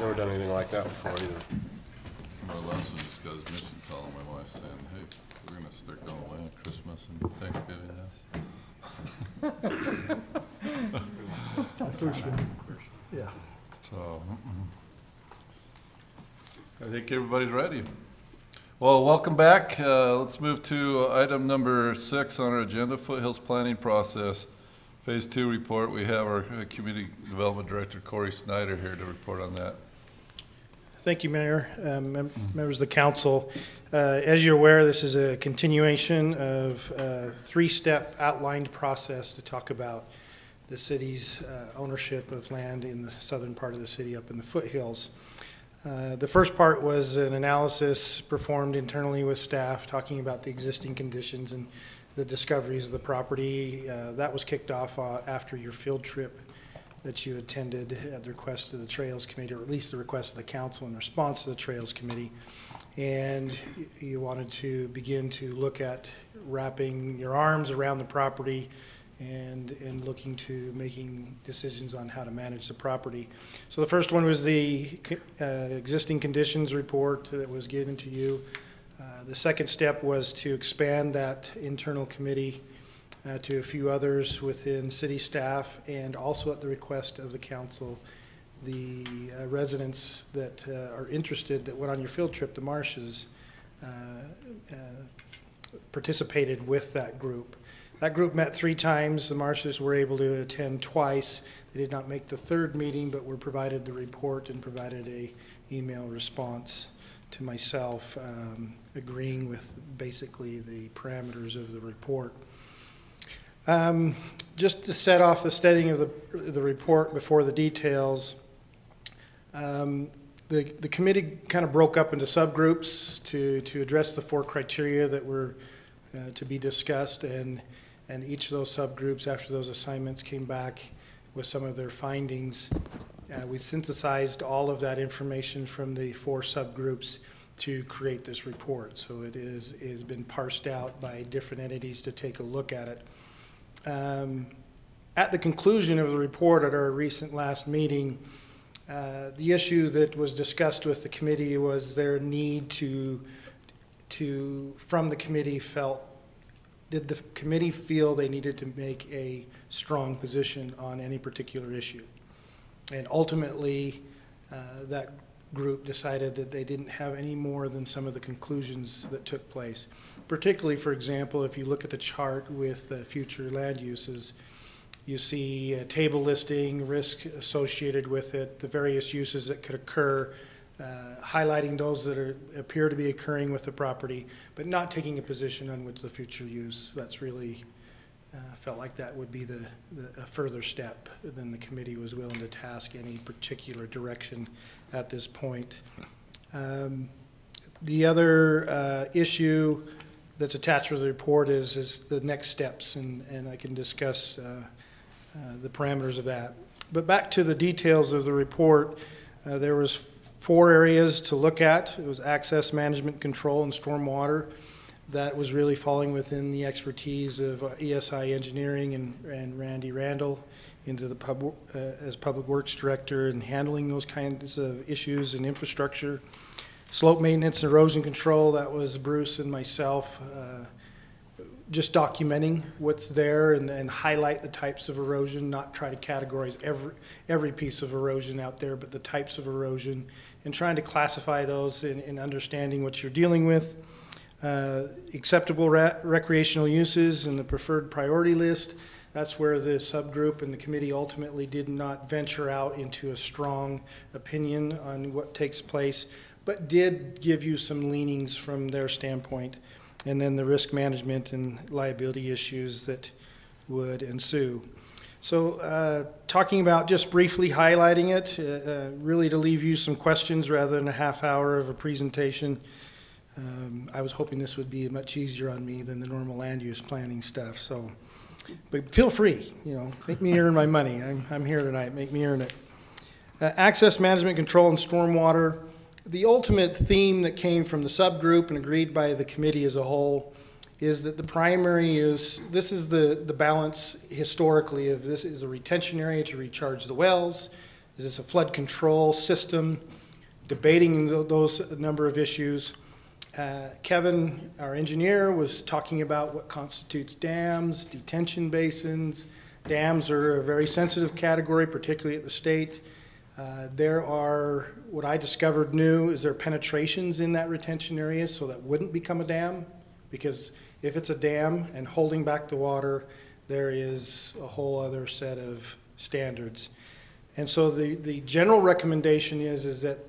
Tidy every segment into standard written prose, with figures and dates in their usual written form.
never done anything like that before either. More or less, we just got his mission call, and my wife saying, hey, we're going to start going away on Christmas and Thanksgiving now. Yeah. So, I think everybody's ready. Well, welcome back. Let's move to item number 6 on our agenda, Foothills Planning Process. Phase 2 report. We have our Community Development Director, Corey Snyder, here to report on that. Thank you, Mayor, members of the council. As you're aware, this is a continuation of a 3-step outlined process to talk about the city's ownership of land in the southern part of the city up in the foothills. The first part was an analysis performed internally with staff talking about the existing conditions and the discoveries of the property. That was kicked off after your field trip that you attended at the request of the Trails Committee, or at least the request of the council in response to the Trails Committee. And you wanted to begin to look at wrapping your arms around the property and looking to making decisions on how to manage the property. So the first one was the existing conditions report that was given to you. The second step was to expand that internal committee to a few others within city staff, and also at the request of the council, the residents that are interested that went on your field trip to Marshes participated with that group. That group met 3 times. The Marshes were able to attend twice. They did not make the 3rd meeting, but were provided the report and provided a email response to myself agreeing with basically the parameters of the report. Just to set off the setting of the report before the details, the committee kind of broke up into subgroups to address the 4 criteria that were to be discussed, and each of those subgroups, after those assignments, came back with some of their findings. We synthesized all of that information from the 4 subgroups to create this report. So it has been parsed out by different entities to take a look at it. At the conclusion of the report at our recent last meeting, the issue that was discussed with the committee was their need from the committee did the committee feel they needed to make a strong position on any particular issue? And ultimately, that group decided that they didn't have any more than some of the conclusions that took place. Particularly, for example, if you look at the chart with future land uses, you see a table listing, risk associated with it, the various uses that could occur, highlighting those that appear to be occurring with the property, but not taking a position on which the future use. That's really felt like that would be a further step than the committee was willing to task any particular direction at this point. The other issue that's attached to the report is the next steps, and I can discuss the parameters of that. But back to the details of the report, there was 4 areas to look at. It was access management control and stormwater. That was really falling within the expertise of ESI Engineering and Randy Randall into the as Public Works Director and handling those kinds of issues and infrastructure. Slope maintenance and erosion control, that was Bruce and myself, just documenting what's there and highlight the types of erosion, not try to categorize every piece of erosion out there, but the types of erosion, and trying to classify those in understanding what you're dealing with. Acceptable recreational uses and the preferred priority list. That's where the subgroup and the committee ultimately did not venture out into a strong opinion on what takes place, but did give you some leanings from their standpoint. And then the risk management and liability issues that would ensue. So talking about just briefly highlighting it, really to leave you some questions rather than a half hour of a presentation. I was hoping this would be much easier on me than the normal land use planning stuff. So, but feel free, make me earn my money. I'm here tonight, make me earn it. Access management control and stormwater. The ultimate theme that came from the subgroup and agreed by the committee as a whole is that the primary this is the balance historically of this is a retention area to recharge the wells. Is this a flood control system? debating those number of issues. Kevin, our engineer, was talking about what constitutes dams, detention basins. Dams are a very sensitive category, particularly at the state. There are, what I discovered new is there are penetrations in that retention area, so that wouldn't become a dam, because if it's a dam and holding back the water, there is a whole other set of standards. And so the general recommendation is that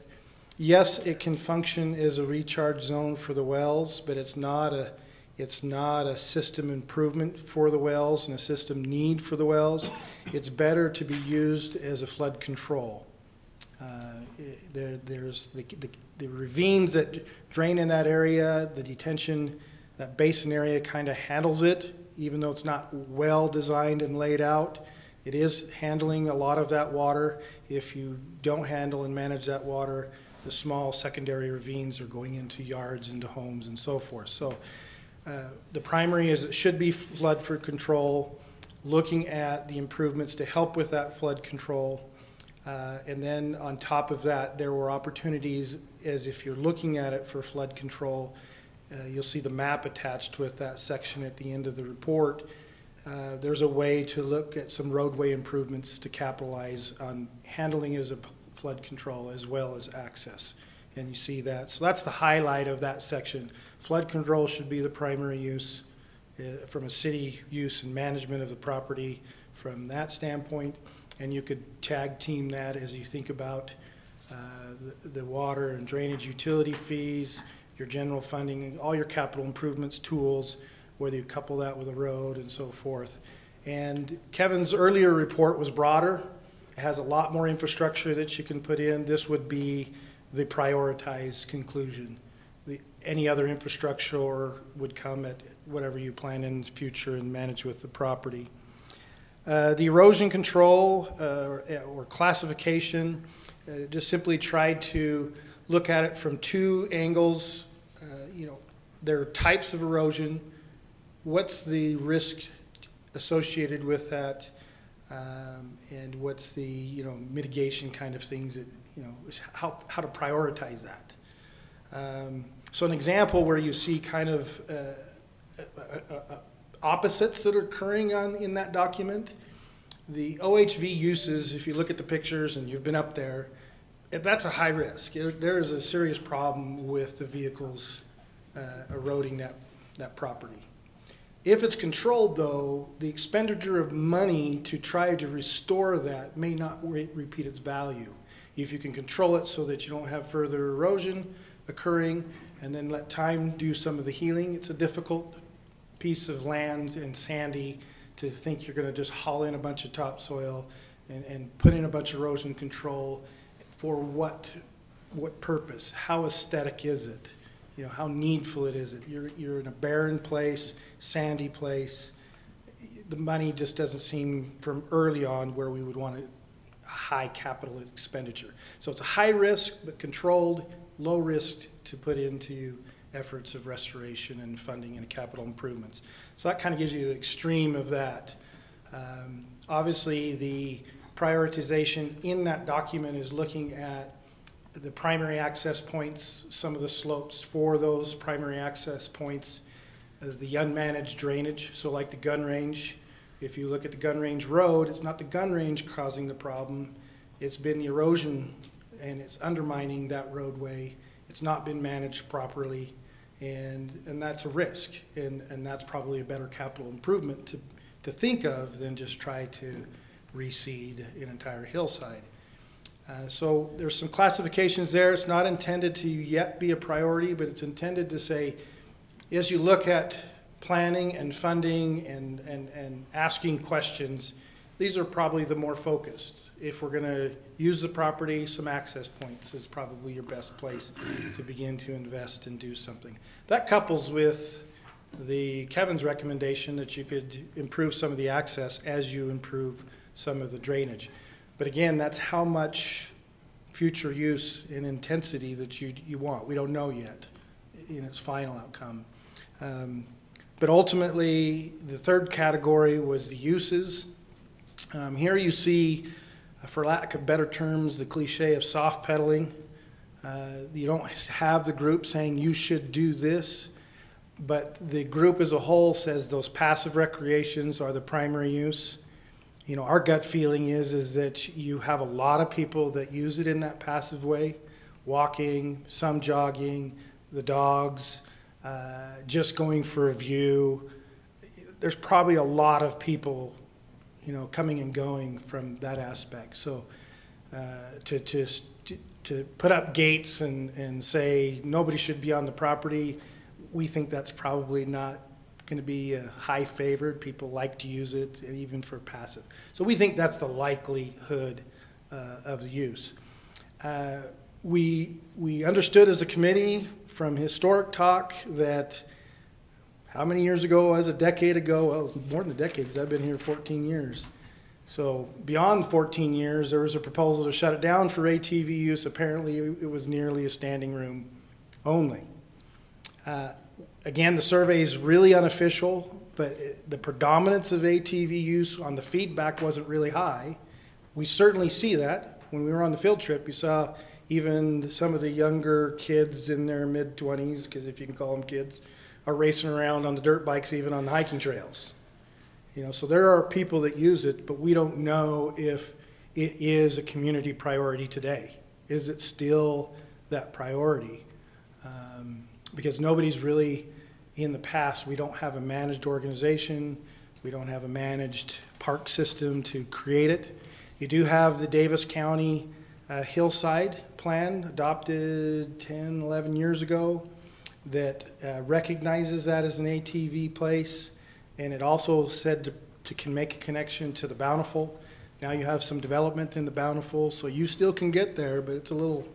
yes, it can function as a recharge zone for the wells, but it's not a system improvement for the wells and a system need for the wells. It's better to be used as a flood control. There's the ravines that drain in that area, the detention, that basin area kind of handles it, even though it's not well designed and laid out. It is handling a lot of that water. If you don't handle and manage that water, the small secondary ravines are going into yards, into homes, and so forth. So the primary is it should be flood for control, looking at the improvements to help with that flood control. And then on top of that, there were opportunities, as if you're looking at it for flood control, you'll see the map attached with that section at the end of the report. There's a way to look at some roadway improvements to capitalize on handling as a flood control as well as access. And you see that. So that's the highlight of that section. Flood control should be the primary use from a city use and management of the property from that standpoint. And you could tag team that as you think about the water and drainage utility fees, your general funding, all your capital improvements tools, whether you couple that with a road and so forth. And Kevin's earlier report was broader. It has a lot more infrastructure that you can put in. This would be the prioritized conclusion. Any other infrastructure would come at whatever you plan in the future and manage with the property. The erosion control or classification, just simply tried to look at it from two angles. There are types of erosion. What's the risk associated with that? And what's the mitigation kind of things that how to prioritize that. So an example where you see kind of opposites that are occurring in that document. The OHV uses, if you look at the pictures and you've been up there, that's a high risk. There is a serious problem with the vehicles eroding that property. If it's controlled, though, the expenditure of money to try to restore that may not repeat its value. If you can control it so that you don't have further erosion occurring and then let time do some of the healing, it's a difficult piece of land and sandy to think you're going to just haul in a bunch of topsoil and put in a bunch of erosion control for what purpose? How aesthetic is it? How needful is it? You're in a barren place, sandy place. The money just doesn't seem from early on where we would want a high capital expenditure. So it's a high risk but controlled, low risk to put into efforts of restoration and funding and capital improvements. So that kind of gives you the extreme of that. Obviously, the prioritization in that document is looking at the primary access points, some of the slopes for those primary access points, the unmanaged drainage. So like the gun range, if you look at the gun range road, it's not the gun range causing the problem. It's been the erosion and it's undermining that roadway. It's not been managed properly, and that's a risk. And that's probably a better capital improvement to think of than just try to reseed an entire hillside. So there's some classifications there. It's not intended to yet be a priority, but it's intended to say, as you look at planning and funding and asking questions, these are probably the more focused. If we're going to use the property, some access points is probably your best place to begin to invest and do something. That couples with Kevin's recommendation that you could improve some of the access as you improve some of the drainage. But again, that's how much future use and intensity that you want. We don't know yet in its final outcome. But ultimately, the third category was the uses. Here you see, for lack of better terms, the cliche of soft pedaling. You don't have the group saying you should do this, but the group as a whole says those passive recreations are the primary use. You know, our gut feeling is that you have a lot of people that use it in that passive way, walking, some jogging, the dogs, just going for a view. There's probably a lot of people, you know, coming and going from that aspect. So to put up gates and say nobody should be on the property, we think that's probably not going to be high favored. People like to use it, even for passive. So we think that's the likelihood of the use. We understood as a committee from historic talk that how many years ago was a decade ago? Well, it was more than a decade because I've been here 14 years. So beyond 14 years, there was a proposal to shut it down for ATV use. Apparently, it was nearly a standing room only. Again, the survey is really unofficial, but the predominance of ATV use on the feedback wasn't really high. We certainly see that. When we were on the field trip, you saw even some of the younger kids in their mid-20s, because if you can call them kids, are racing around on the dirt bikes, even on the hiking trails. You know, so there are people that use it, but we don't know if it is a community priority today. Is it still that priority? Because nobody's really, in the past, we don't have a managed organization. We don't have a managed park system to create it. You do have the Davis County Hillside Plan adopted 10, 11 years ago that recognizes that as an ATV place. And it also said to can make a connection to the Bountiful. Now you have some development in the Bountiful, so you still can get there, but it's a little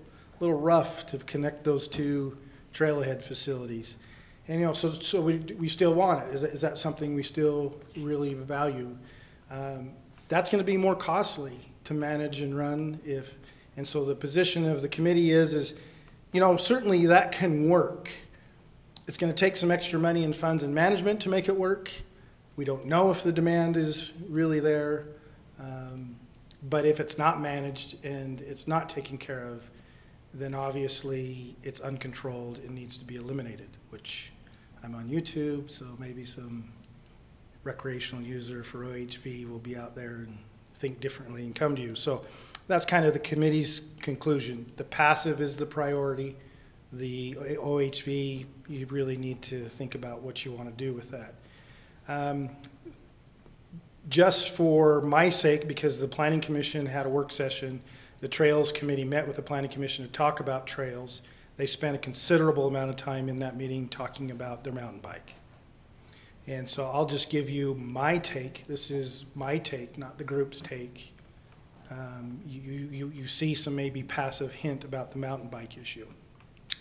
rough to connect those two trailhead facilities. And you know, so we still want it. Is that something we still really value? That's going to be more costly to manage and run and so the position of the committee is you know, certainly that can work. It's going to take some extra money and funds and management to make it work. We don't know if the demand is really there, but if it's not managed and it's not taken care of, then obviously it's uncontrolled and needs to be eliminated, which I'm on YouTube, so maybe some recreational user for OHV will be out there and think differently and come to you. So that's kind of the committee's conclusion. The passive is the priority. The OHV, you really need to think about what you want to do with that. Just for my sake, because the Planning Commission had a work session, the Trails Committee met with the Planning Commission to talk about trails. They spent a considerable amount of time in that meeting talking about their mountain bike. And so I'll just give you my take. This is my take, not the group's take. You see some maybe passive hint about the mountain bike issue.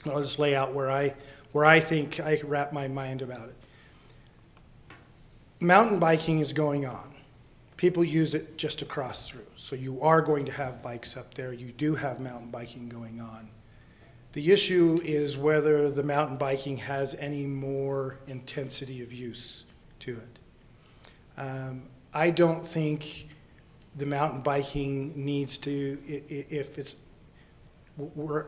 I'll just lay out where I think I wrap my mind about it. Mountain biking is going on. People use it just to cross through. So you are going to have bikes up there. You do have mountain biking going on. The issue is whether the mountain biking has any more intensity of use to it. I don't think the mountain biking needs to, if it's, we're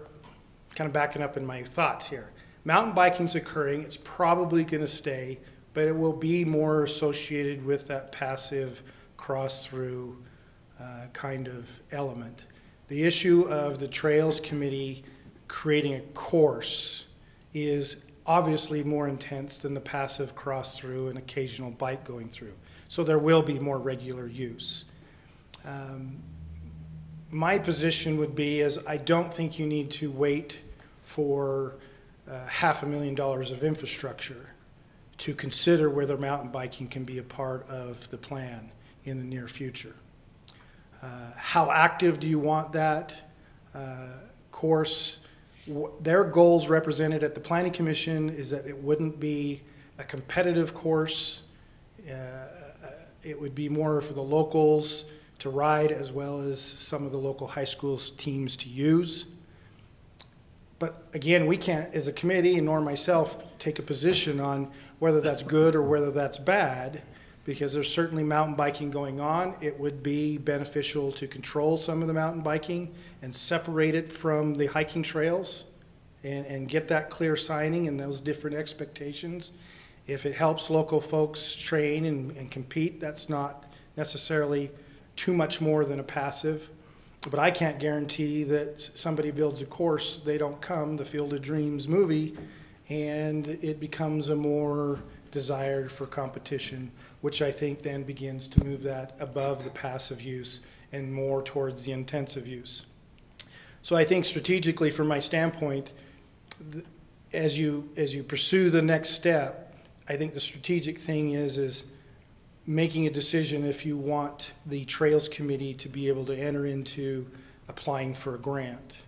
kind of backing up in my thoughts here. Mountain biking's occurring, it's probably going to stay, but it will be more associated with that passive cross-through kind of element. The issue of the Trails Committee creating a course is obviously more intense than the passive cross-through and occasional bike going through. So there will be more regular use. My position would be is I don't think you need to wait for $500,000 of infrastructure to consider whether mountain biking can be a part of the plan in the near future. How active do you want that course? Their goals represented at the Planning Commission is that it wouldn't be a competitive course. It would be more for the locals to ride as well as some of the local high schools teams to use. But again, we can't, as a committee, nor myself, take a position on whether that's good or whether that's bad. because there's certainly mountain biking going on. It would be beneficial to control some of the mountain biking and separate it from the hiking trails and get that clear signing and those different expectations. If it helps local folks train and compete, that's not necessarily too much more than a passive. But I can't guarantee that somebody builds a course, they don't come, the Field of Dreams movie, and it becomes a more desired for competition, which I think then begins to move that above the passive use and more towards the intensive use. So I think strategically, from my standpoint, as you pursue the next step, I think the strategic thing is making a decision if you want the Trails Committee to be able to enter into applying for a grant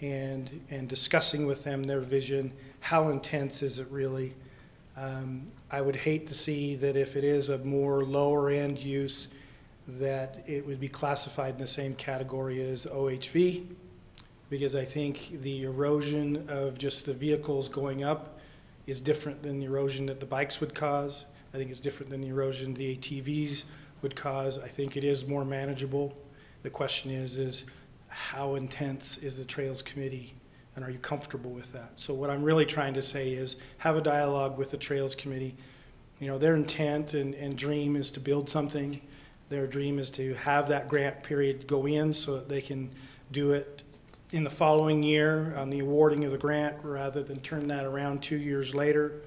and discussing with them their vision. How intense is it really? I would hate to see that if it is a more lower end use, that it would be classified in the same category as OHV, because I think the erosion of just the vehicles going up is different than the erosion that the bikes would cause. I think it's different than the erosion the ATVs would cause. I think it is more manageable. The question is how intense is the Trails Committee, and are you comfortable with that? So what I'm really trying to say is have a dialogue with the Trails Committee. You know, their intent and dream is to build something. Their dream is to have that grant period go in so that they can do it in the following year on the awarding of the grant rather than turn that around 2 years later.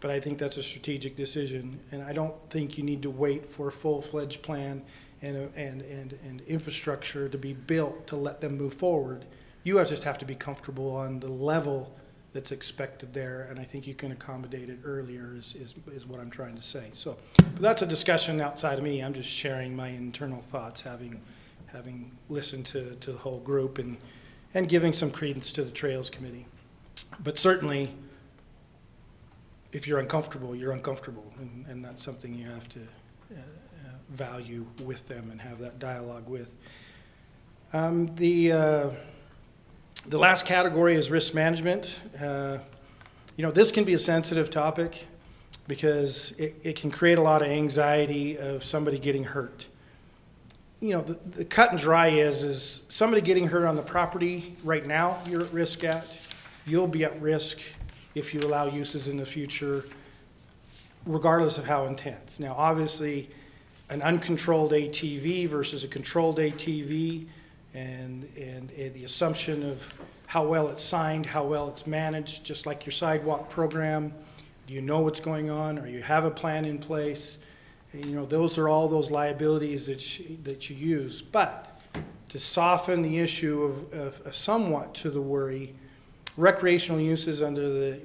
But I think that's a strategic decision, and I don't think you need to wait for a full-fledged plan and infrastructure to be built to let them move forward. You just have to be comfortable on the level that's expected there, and I think you can accommodate it earlier is what I'm trying to say. So, but that's a discussion outside of me. I'm just sharing my internal thoughts, having listened to the whole group and giving some credence to the Trails Committee. But certainly, if you're uncomfortable, you're uncomfortable, and that's something you have to value with them and have that dialogue with. The last category is risk management. You know, this can be a sensitive topic because it can create a lot of anxiety of somebody getting hurt. You know, the cut and dry is somebody getting hurt on the property right now you're at risk at. You'll be at risk if you allow uses in the future, regardless of how intense. Now, obviously, an uncontrolled ATV versus a controlled ATV and the assumption of how well it's signed, how well it's managed, just like your sidewalk program. Do you know what's going on, or you have a plan in place? You know, those are all those liabilities that you use. But to soften the issue of somewhat to the worry, recreational uses under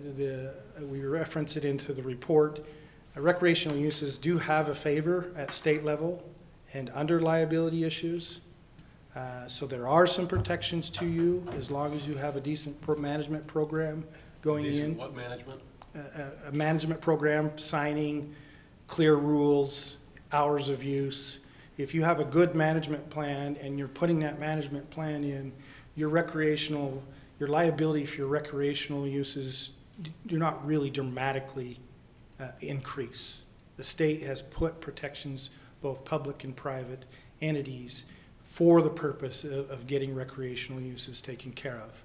we reference it into the report, recreational uses do have a favor at state level and under liability issues. So there are some protections to you as long as you have a decent management program going in. What management? A management program, signing, clear rules, hours of use. If you have a good management plan and you're putting that management plan in, your liability for your recreational uses do not really dramatically increase. The state has put protections, both public and private entities, for the purpose of getting recreational uses taken care of.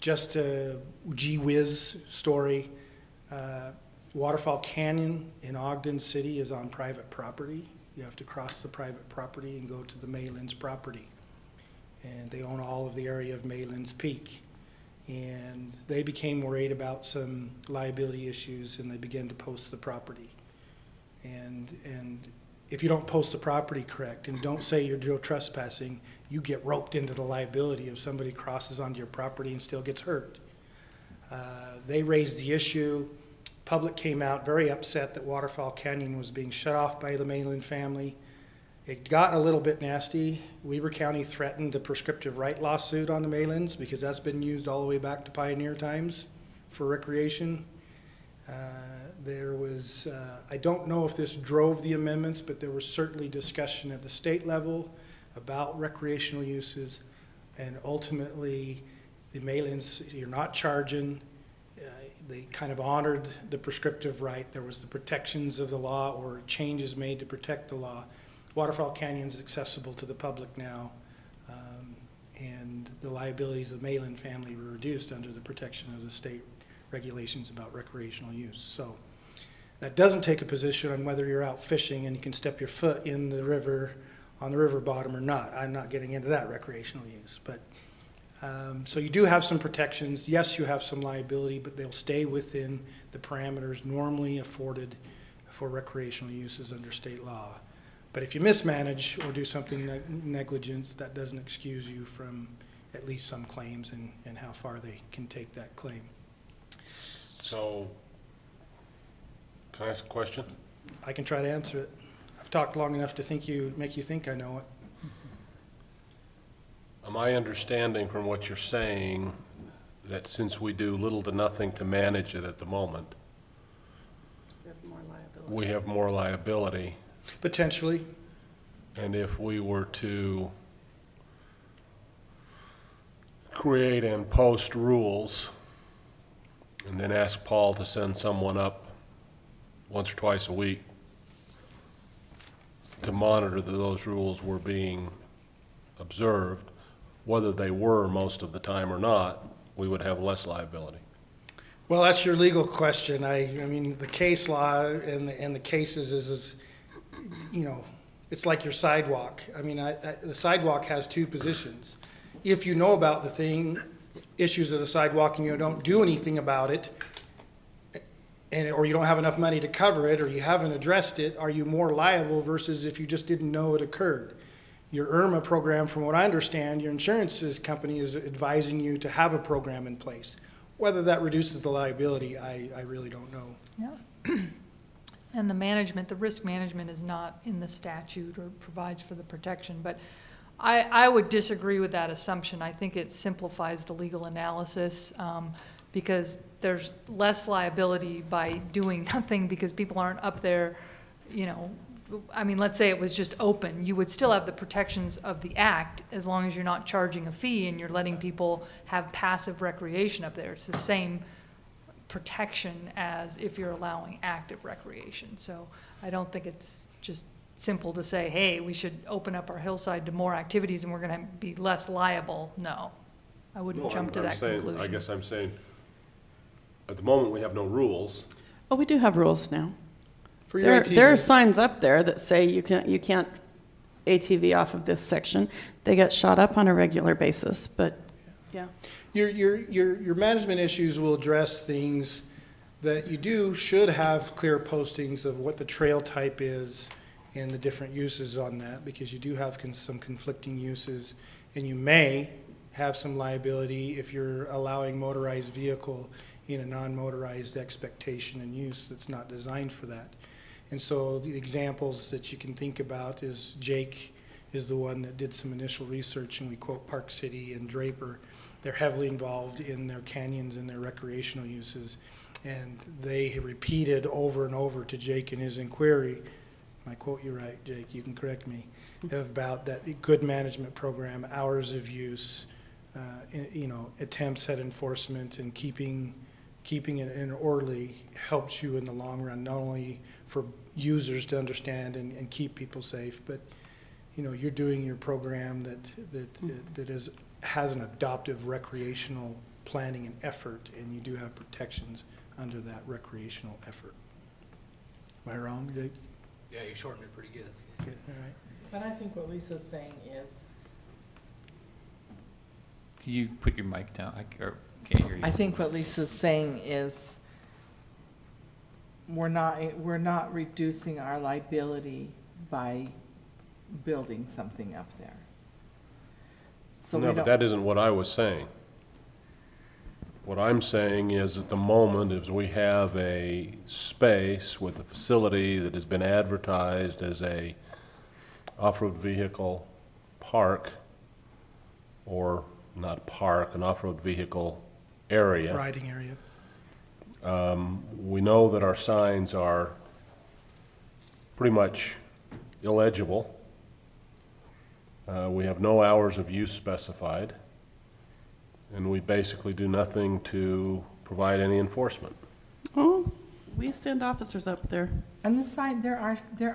Just a gee whiz story, Waterfall Canyon in Ogden City is on private property. You have to cross the private property and go to the Maylands property. And they own all of the area of Maylands Peak. And they became worried about some liability issues, and they began to post the property. And if you don't post the property correct and don't say you're no trespassing, you get roped into the liability if somebody crosses onto your property and still gets hurt. They raised the issue. Public came out very upset that Waterfall Canyon was being shut off by the Mayland family. It got a little bit nasty. Weber County threatened a prescriptive right lawsuit on the Maylands because that's been used all the way back to pioneer times for recreation. There was, I don't know if this drove the amendments, but there was certainly discussion at the state level about recreational uses, and ultimately the Maylands, you're not charging. they kind of honored the prescriptive right. There was the protections of the law or changes made to protect the law. Waterfall Canyon is accessible to the public now, and the liabilities of the Malin family were reduced under the protection of the state regulations about recreational use. So that doesn't take a position on whether you're out fishing and you can step your foot in the river, on the river bottom or not. I'm not getting into that recreational use, but so you do have some protections. Yes, you have some liability, but they'll stay within the parameters normally afforded for recreational uses under state law. But if you mismanage or do something negligence, that doesn't excuse you from at least some claims and how far they can take that claim. So, can I ask a question? I can try to answer it. I've talked long enough to make you think I know it. Am I understanding from what you're saying that since we do little to nothing to manage it at the moment, we have more liability? Potentially. And if we were to create and post rules and then ask Paul to send someone up once or twice a week to monitor that those rules were being observed, whether they were most of the time or not, we would have less liability. Well, that's your legal question. I mean, the case law and the cases is, you know, it's like your sidewalk. I mean, the sidewalk has two positions. If you know about the issues of the sidewalk and you don't do anything about it, or you don't have enough money to cover it, or you haven't addressed it, are you more liable versus if you just didn't know it occurred? Your IRMA program, from what I understand, your insurance company is advising you to have a program in place. Whether that reduces the liability, I really don't know. Yeah. And the risk management is not in the statute or provides for the protection. But I would disagree with that assumption. I think it simplifies the legal analysis because there's less liability by doing nothing because people aren't up there, you know. I mean, let's say it was just open. You would still have the protections of the act as long as you're not charging a fee and you're letting people have passive recreation up there. It's the same protection as if you're allowing active recreation. So I don't think it's just simple to say, hey, we should open up our hillside to more activities and we're going to be less liable. No, I wouldn't jump to that conclusion. I guess I'm saying, at the moment we have no rules. Oh, we do have rules now. For your ATV. There are signs up there that say you can't ATV off of this section. They get shot up on a regular basis, but yeah. Your management issues will address things that you should have clear postings of what the trail type is and the different uses on that, because you do have some conflicting uses, and you may have some liability if you're allowing motorized vehicle in a non-motorized expectation and use that's not designed for that. And so the examples that you can think about is Jake is the one that did some initial research, and we quote Park City and Draper. They're heavily involved in their canyons and their recreational uses, and they repeated over and over to Jake in his inquiry, I quote you right, Jake, you can correct me, about that good management program, hours of use, you know, attempts at enforcement, and keeping it in orderly helps you in the long run, not only for users to understand and keep people safe, but you know, you're doing your program that has an adoptive recreational planning and effort, and you do have protections under that recreational effort. Am I wrong, Jake? Yeah, you shortened it pretty good. That's good. Okay, all right. But I think what Lisa's saying is, Can you put your mic down? I can't hear you. I think what Lisa's saying is we're not reducing our liability by building something up there. So No, but that isn't what I was saying. What I'm saying is at the moment is we have a space with a facility that has been advertised as a off-road vehicle park, or not park, an off-road vehicle area. Riding area. We know that our signs are pretty much illegible. We have no hours of use specified, and we basically do nothing to provide any enforcement. Oh, we send officers up there. And the sign, there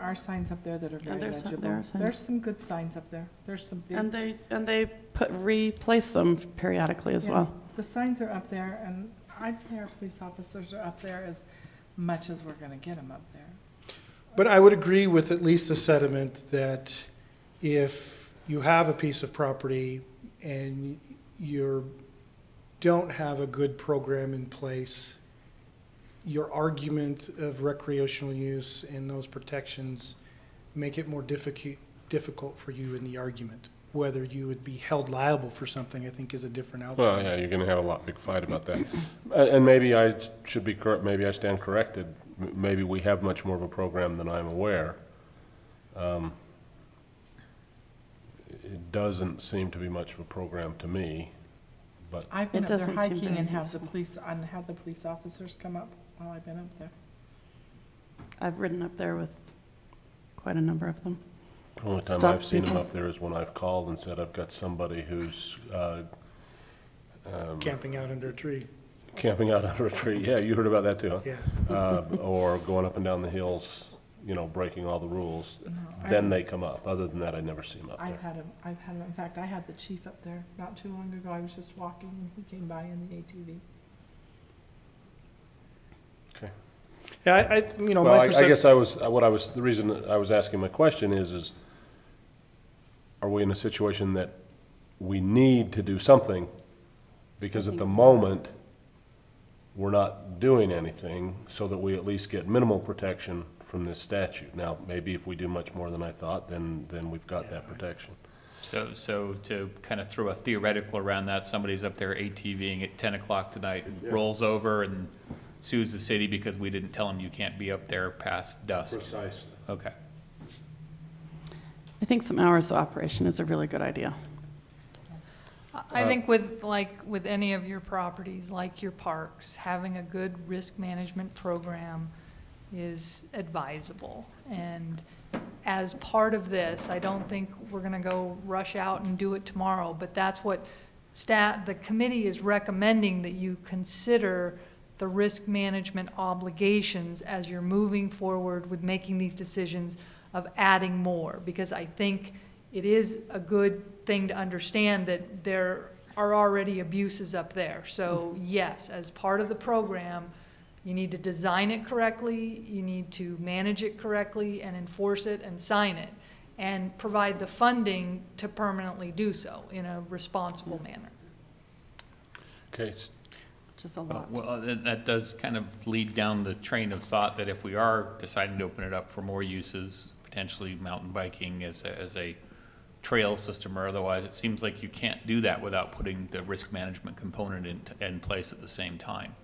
are signs up there that are very there's legible. there are signs. There's some good signs up there. There's some big. And they replace them periodically as Yeah, well. The signs are up there, and I'd say our police officers are up there as much as we're gonna get them up there. But I would agree with at least the sentiment that if you have a piece of property and you don't have a good program in place, your argument of recreational use and those protections make it more difficult for you in the argument. Whether you would be held liable for something, I think, is a different outcome. Well, yeah, you're gonna have a big fight about that. And maybe I should be correct, maybe I stand corrected. Maybe we have much more of a program than I'm aware. It doesn't seem to be much of a program to me, but I've been It up there doesn't seem hiking very and had the useful. police officers come up while I've been up there. I've ridden up there with quite a number of them. the only time Stop I've seen them people. up there is when I've called and said I've got somebody who's Camping out under a tree, camping out under a tree. Yeah, you heard about that too, huh? yeah. Or going up and down the hills, you know, breaking all the rules. Then they come up. Other than that, I never see them up I've there. had him, in fact, I had the chief up there not too long ago. I was just walking and he came by in the ATV. Okay. Yeah, you know, Well, my I perception. guess the reason I was asking my question is are we in a situation that we need to do something? Because at the moment, we're not doing anything so that we at least get minimal protection from this statute. Now, maybe if we do much more than I thought, then we've got that protection. So to kind of throw a theoretical around that, somebody's up there ATVing at 10 o'clock tonight, rolls over and sues the city because we didn't tell them you can't be up there past dusk. Precisely. Okay. I think some hours of operation is a really good idea. I think with any of your properties, like your parks, having a good risk management program is advisable. And as part of this, I don't think we're gonna go rush out and do it tomorrow, but that's what the committee is recommending, that you consider the risk management obligations as you're moving forward with making these decisions of adding more, because I think it is a good thing to understand that there are already abuses up there. So yes, as part of the program, you need to design it correctly, you need to manage it correctly and enforce it and sign it, and provide the funding to permanently do so in a responsible manner. Okay, Which is a lot. Well, that does kind of lead down the train of thought that if we are deciding to open it up for more uses, potentially mountain biking as a trail system or otherwise, it seems like you can't do that without putting the risk management component in place at the same time.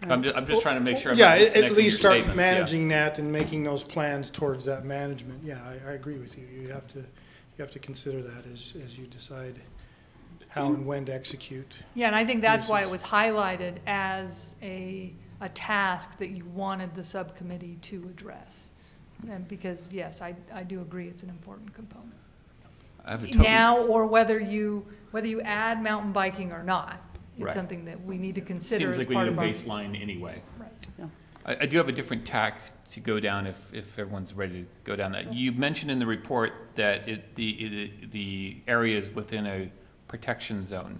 So I'm just trying to make sure I'm Yeah, not at disconnecting your least start statements, yeah. managing that and making those plans towards that management. Yeah, I agree with you. You have to consider that as you decide how and when to execute. Yeah, and I think that's why it uses. was highlighted as a task that you wanted the subcommittee to address. And because, yes, I do agree it's an important component. I have a totally- Now, or whether you add mountain biking or not, it's Right. something that we need to consider Seems as like we part need of a our. baseline anyway. Right. I do have a different tack to go down if everyone's ready to go down that. You mentioned in the report that the areas within a protection zone.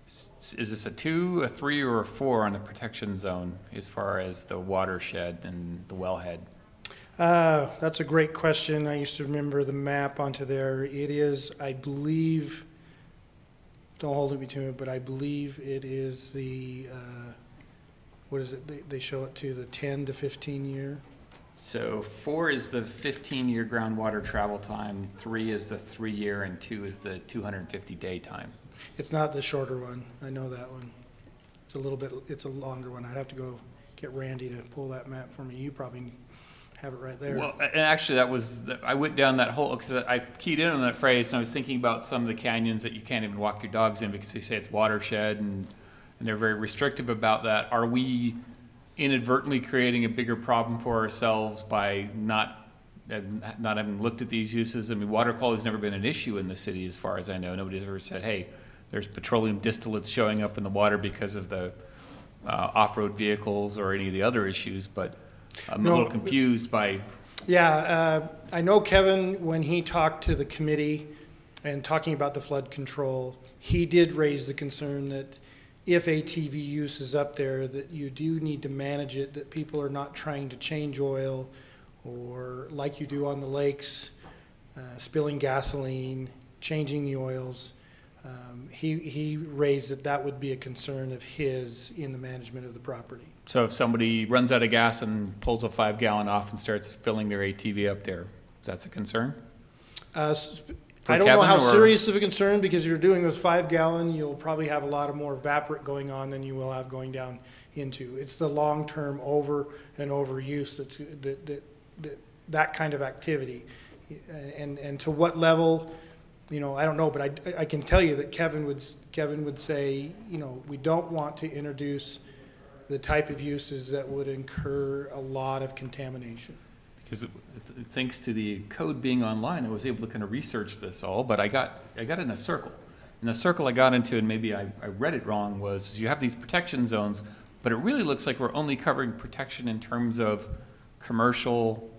Is this a 2, a 3, or a 4 on the protection zone as far as the watershed and the wellhead? That's a great question. I used to remember the map onto there. It is, I believe, don't hold it between me, but I believe it is the, what is it? They show it to the 10 to 15 year. So 4 is the 15-year groundwater travel time, 3 is the 3-year, and 2 is the 250-day time. It's not the shorter one. I know that one. It's a longer one. I'd have to go get Randy to pull that map for me. You probably have it right there. Well, and actually, I went down that whole, because I keyed in on that phrase, and I was thinking about some of the canyons that you can't even walk your dogs in because they say it's watershed, and they're very restrictive about that. Are we inadvertently creating a bigger problem for ourselves by not having looked at these uses? I mean, water quality's never been an issue in the city, as far as I know. Nobody's ever said, hey, there's petroleum distillates showing up in the water because of the off-road vehicles or any of the other issues, but I'm a No, little confused by, Yeah, I know Kevin, when he talked to the committee and talking about the flood control, he did raise the concern that if ATV use is up there, that you do need to manage it, that people are not trying to change oil or like you do on the lakes, spilling gasoline, changing the oils. He raised that that would be a concern of his in the management of the property. so if somebody runs out of gas and pulls a 5-gallon off and starts filling their ATV up there, that's a concern? I don't know Kevin, how or- serious of a concern, because you're doing this 5-gallon, you'll probably have a lot of more evaporate going on than you will have going down into. It's the long-term over and over use that's, that kind of activity. And to what level, you know, I don't know, but I can tell you that Kevin would say, you know, we don't want to introduce the type of uses that would incur a lot of contamination. Because thanks to the code being online, I was able to kind of research this all, but I got in a circle. And the circle I got into, and maybe I read it wrong, was you have these protection zones, but it really looks like we're only covering protection in terms of commercial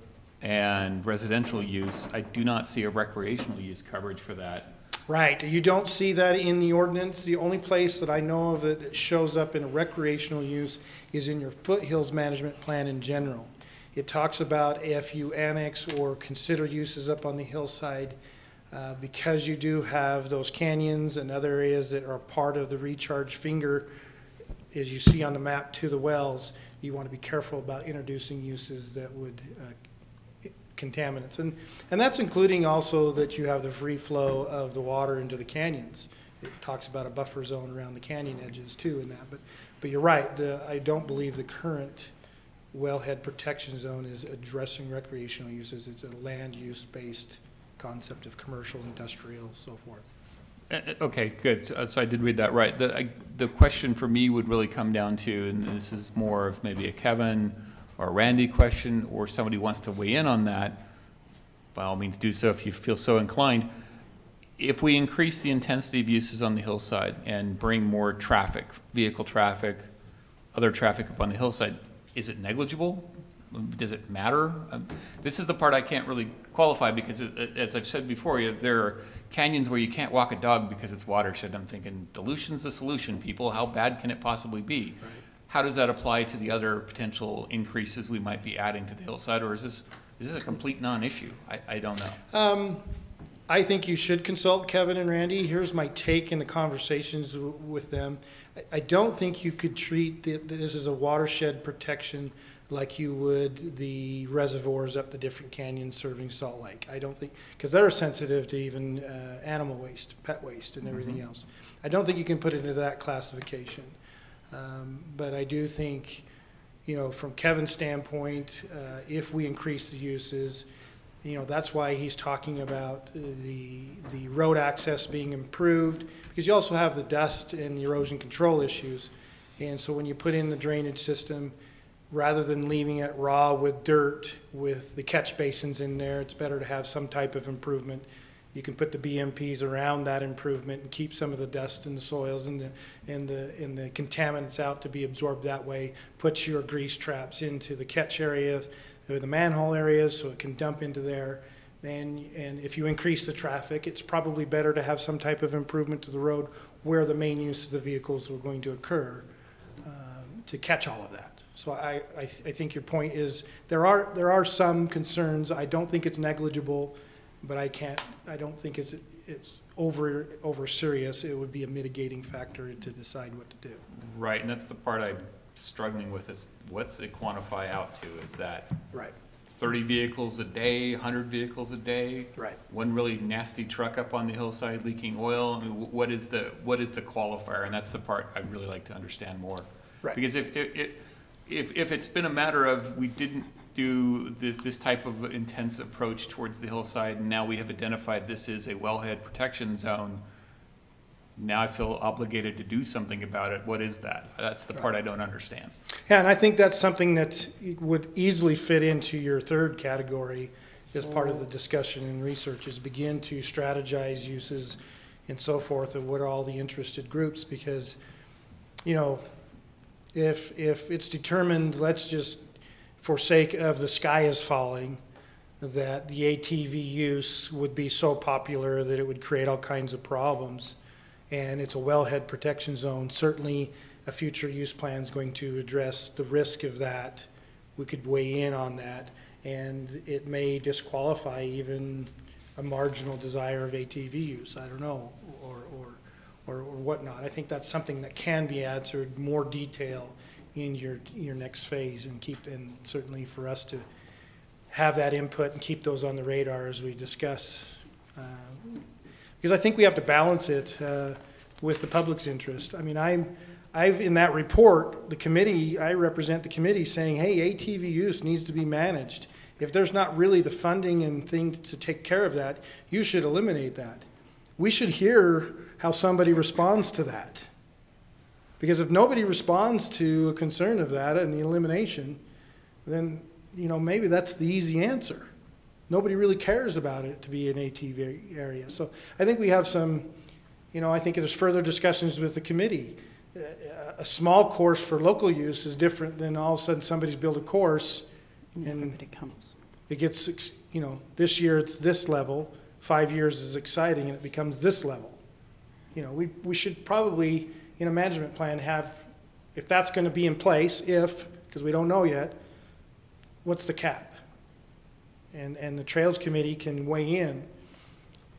and residential use. I do not see a recreational use coverage for that. Right, you don't see that in the ordinance. The only place that I know of it that shows up in a recreational use is in your foothills management plan in general. It talks about if you annex or consider uses up on the hillside, because you do have those canyons and other areas that are part of the recharge finger, as you see on the map to the wells, you want to be careful about introducing uses that would contaminants. And that's including also that you have the free flow of the water into the canyons. It talks about a buffer zone around the canyon edges too in that. But you're right, I don't believe the current wellhead protection zone is addressing recreational uses. It's a land use based concept of commercial, industrial, so forth. Okay, good. So I did read that right. The question for me would really come down to, and this is more of maybe a Kevin or a Randy question, or somebody wants to weigh in on that, by all means do so if you feel so inclined. If we increase the intensity of uses on the hillside and bring more traffic, vehicle traffic, other traffic up on the hillside, is it negligible? Does it matter? This is the part I can't really qualify, because as I've said before, there are canyons where you can't walk a dog because it's watershed. I'm thinking dilution's the solution, people. How bad can it possibly be? Right. How does that apply to the other potential increases we might be adding to the hillside, or is this a complete non-issue? I don't know. I think you should consult Kevin and Randy. Here's my take in the conversations with them. I don't think you could treat this as a watershed protection like you would the reservoirs up the different canyons serving Salt Lake. I don't think, because they're sensitive to even animal waste, pet waste, and everything else. I don't think you can put it into that classification. But I do think, you know, from Kevin's standpoint, if we increase the uses, you know, that's why he's talking about the road access being improved, because you also have the dust and the erosion control issues. And so when you put in the drainage system, rather than leaving it raw with dirt with the catch basins in there, it's better to have some type of improvement. You can put the BMPs around that improvement and keep some of the dust in the soils and the contaminants out to be absorbed that way. Put your grease traps into the catch area or the manhole areas so it can dump into there. And if you increase the traffic, it's probably better to have some type of improvement to the road where the main use of the vehicles are going to occur to catch all of that. So I think your point is there are some concerns. I don't think it's negligible, but I don't think it's over serious. It would be a mitigating factor to decide what to do. Right, and that's the part I'm struggling with, is what's it quantify out to? Is that Right. 30 vehicles a day, 100 vehicles a day? Right. One really nasty truck up on the hillside leaking oil? I mean, what is the qualifier? And that's the part I'd really like to understand more. Right. Because if it's been a matter of we didn't do this type of intense approach towards the hillside, and now we have identified this is a wellhead protection zone, now I feel obligated to do something about it. What is that? That's the part I don't understand. Yeah, and I think that's something that would easily fit into your third category as part of the discussion and research, is begin to strategize uses and so forth, and what are all the interested groups, because, you know, if it's determined, let's just, for sake of the sky is falling, that the ATV use would be so popular that it would create all kinds of problems, and it's a wellhead protection zone, certainly a future use plan is going to address the risk of that. We could weigh in on that, and it may disqualify even a marginal desire of ATV use, I don't know, or whatnot. I think that's something that can be answered more detail in your next phase, and certainly for us to have that input and keep those on the radar as we discuss. Because I think we have to balance it with the public's interest. I mean, I've in that report, the committee, I represent the committee saying, hey, ATV use needs to be managed. If there's not really the funding and things to take care of that, you should eliminate that. We should hear how somebody responds to that. Because if nobody responds to a concern of that and the elimination, then maybe that's the easy answer. Nobody really cares about it to be an ATV area. So I think we have some, I think there's further discussions with the committee. A small course for local use is different than all of a sudden somebody's built a course and Everybody comes. it gets, this year it's this level, 5 years is exciting and it becomes this level. We should probably, in a management plan, have, if that's going to be in place, because we don't know yet, what's the cap? And the Trails Committee can weigh in.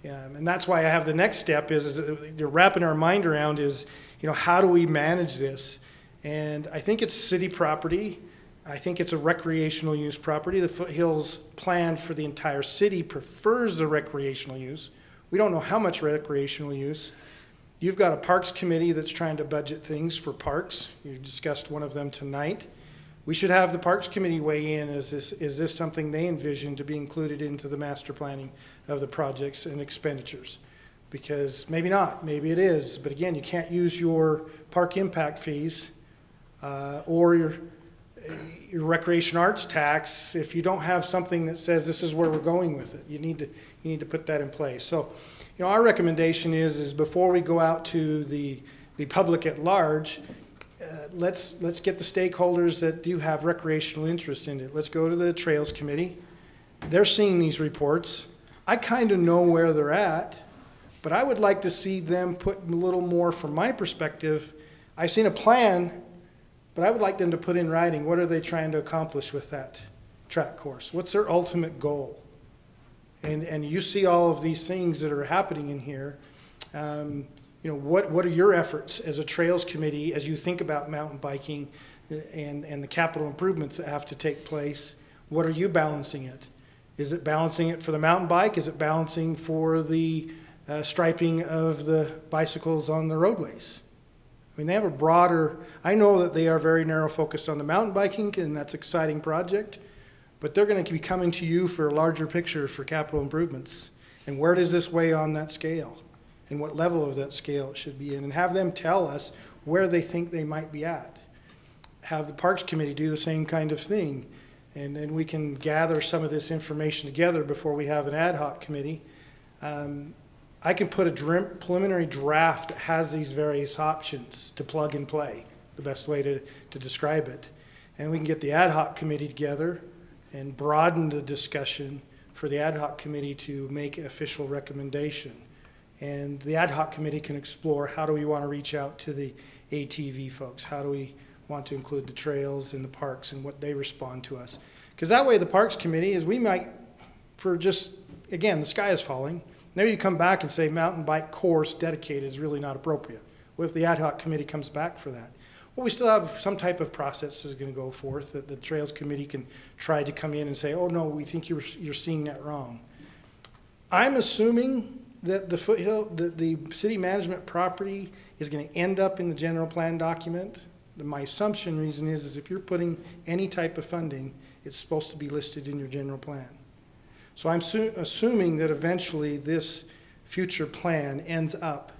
And that's why I have the next step is you're wrapping our mind around is, how do we manage this? And I think it's city property. I think it's a recreational use property. The Foothills plan for the entire city prefers the recreational use. We don't know how much recreational use. You've got a Parks Committee that's trying to budget things for parks. You discussed one of them tonight. We should have the Parks Committee weigh in. Is this something they envision to be included into the master planning of the projects and expenditures? Because maybe not, maybe it is. But again, you can't use your park impact fees or your recreation arts tax if you don't have something that says this is where we're going with it. You need to put that in place. So, our recommendation is before we go out to the public at large, let's get the stakeholders that do have recreational interest in it. Let's go to the Trails Committee. They're seeing these reports. I kind of know where they're at, but I would like to see them put a little more from my perspective. I've seen a plan, but I would like them to put in writing, what are they trying to accomplish with that track course? What's their ultimate goal? And you see all of these things that are happening in here. What are your efforts as a Trails Committee as you think about mountain biking and the capital improvements that have to take place? What are you balancing it? Is it balancing it for the mountain bike? Is it balancing for the striping of the bicycles on the roadways? I mean, they have a broader, I know that they are very narrow focused on the mountain biking, and that's an exciting project, but they're going to be coming to you for a larger picture for capital improvements. And where does this weigh on that scale? And what level of that scale it should be in? And have them tell us where they think they might be at. Have the Parks Committee do the same kind of thing. And then we can gather some of this information together before we have an ad hoc committee. I can put a preliminary draft that has these various options to plug and play, the best way to describe it. And we can get the ad hoc committee together and broaden the discussion for the ad hoc committee to make an official recommendation. And the ad hoc committee can explore how do we want to reach out to the ATV folks? How do we want to include the trails and the parks and what they respond to us? Because that way the Parks Committee is we might, for just, again, the sky is falling. Maybe you come back and say mountain bike course dedicated is really not appropriate. What if the ad hoc committee comes back for that? Well, we still have some type of process is going to go forth that the Trails Committee can try to come in and say, oh no, we think you're seeing that wrong. I'm assuming that the city management property is going to end up in the general plan document. My assumption reason is if you're putting any type of funding, it's supposed to be listed in your general plan. So I'm assuming that eventually this future plan ends up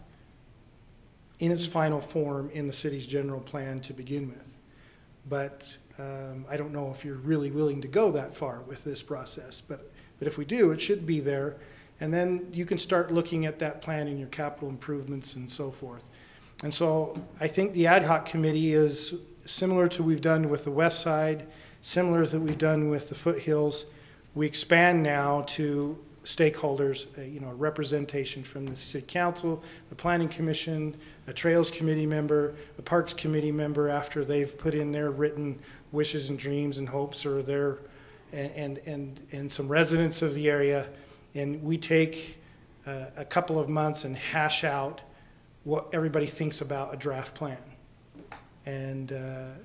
in its final form in the city's general plan to begin with. But I don't know if you're really willing to go that far with this process. But if we do, it should be there. And then you can start looking at that plan in your capital improvements and so forth. And so I think the ad hoc committee is similar to we've done with the west side, similar to we've done with the foothills. We expand now to stakeholders, representation from the city council, the planning commission, a trails committee member, a parks committee member after they've put in their written wishes and dreams and hopes, or their, and some residents of the area. And we take a couple of months and hash out what everybody thinks about a draft plan. And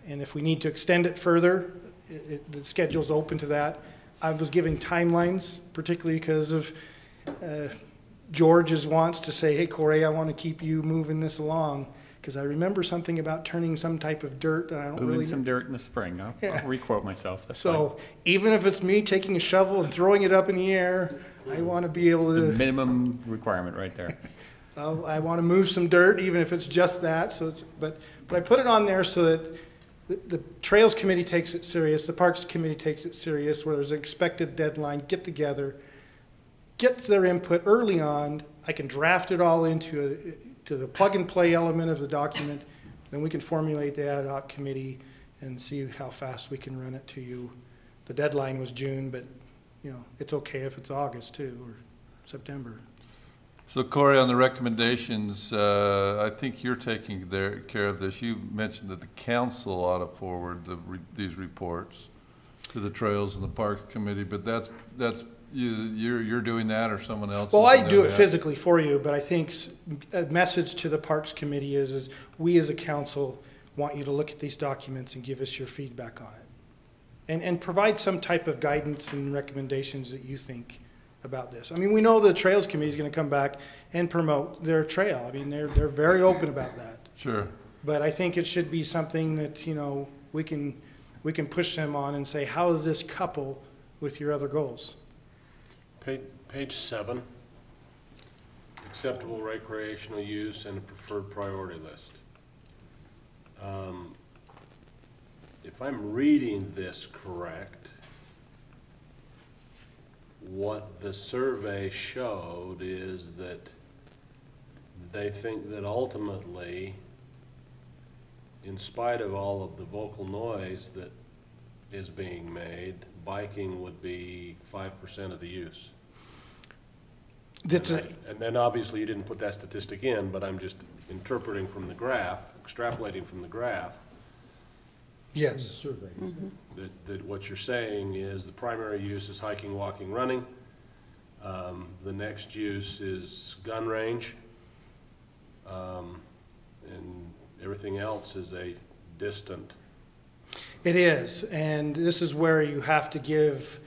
if we need to extend it further, the schedule's open to that. I was giving timelines, particularly because of George's wants to say, hey, Corey, I want to keep you moving this along, because I remember something about turning some type of dirt, and I don't Moving really... some dirt in the spring. I'll requote myself. That's So fine. even if it's me taking a shovel and throwing it up in the air, I want to be able The to... minimum requirement right there. I want to move some dirt, even if it's just that. So it's, but I put it on there so that the Trails Committee takes it serious, the Parks Committee takes it serious, where there's an expected deadline, get together, get their input early on. I can draft it all into to the plug-and-play element of the document. Then we can formulate the ad hoc committee and see how fast we can run it to you. The deadline was June, but it's okay if it's August too, or September. So Corey, on the recommendations, I think you're taking care of this. You mentioned that the council ought to forward these reports to the Trails and the Parks Committee, but that's you're doing that, or someone else? Well, is I doing do it that? physically for you, but I think a message to the Parks Committee is we as a council want you to look at these documents and give us your feedback on it, and provide some type of guidance and recommendations that you think about this. I mean, we know the Trails Committee is going to come back and promote their trail. I mean, they're very open about that. Sure. But I think it should be something that we can push them on and say, how does this couple with your other goals? Page 7, acceptable recreational use and a preferred priority list. If I'm reading this correct, what the survey showed is that they think that ultimately, in spite of all of the vocal noise that is being made, biking would be 5% of the use. And then obviously you didn't put that statistic in, but I'm just interpreting from the graph, extrapolating from the graph. Yes. That what you're saying is the primary use is hiking, walking, running. The next use is gun range. And everything else is a distant. It is, and this is where you have to give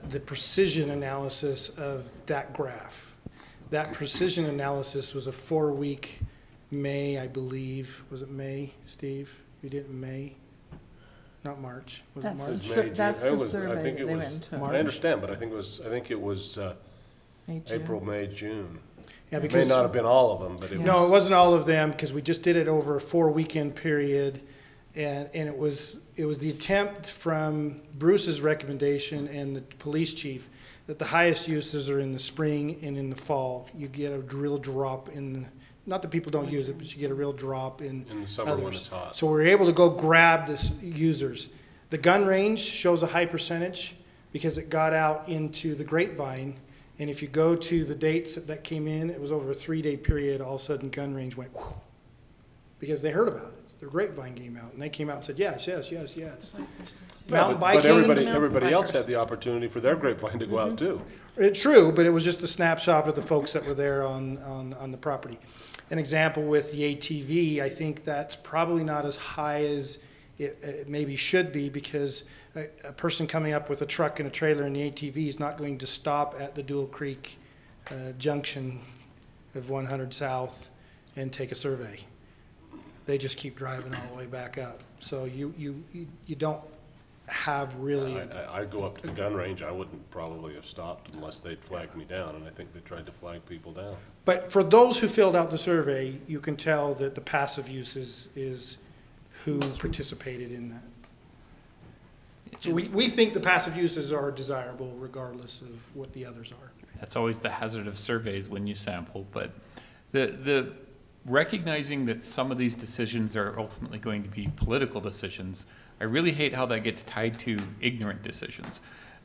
the precision analysis of that graph. That precision analysis was a 4-week May, I believe. Was it May, Steve? You did it in May? Not March. Was it March? That's the I survey think that it they was, went to. March. I understand, but I think it was May, June. April, May, June. Yeah, It may because not have been all of them, but it was. no, it wasn't all of them, because we just did it over a 4-weekend period, and it was the attempt from Bruce's recommendation and the police chief that the highest uses are in the spring and in the fall. You get a real drop in not that people don't use it, but you get a real drop in In the summer others. when it's hot. So we're able to go grab this users. The gun range shows a high percentage because it got out into the grapevine. And if you go to the dates that came in, it was over a 3-day period. All of a sudden, gun range went whoo, because they heard about it. Their grapevine came out, and they came out and said, yes, yes, yes, yes. Mountain But biking. everybody else had the opportunity for their grapevine to go out too. It's true, but it was just a snapshot of the folks that were there on the property. An example with the ATV, I think that's probably not as high as it maybe should be, because a person coming up with a truck and a trailer and the ATV is not going to stop at the Dual Creek junction of 100 South and take a survey. They just keep driving all the way back up. So you don't have really. I'd go up to the gun range. I wouldn't probably have stopped unless they'd flagged me down, and I think they tried to flag people down. But for those who filled out the survey, you can tell that the passive use is who participated in that. So we think the passive uses are desirable regardless of what the others are. That's always the hazard of surveys when you sample, but recognizing that some of these decisions are ultimately going to be political decisions, I really hate how that gets tied to ignorant decisions.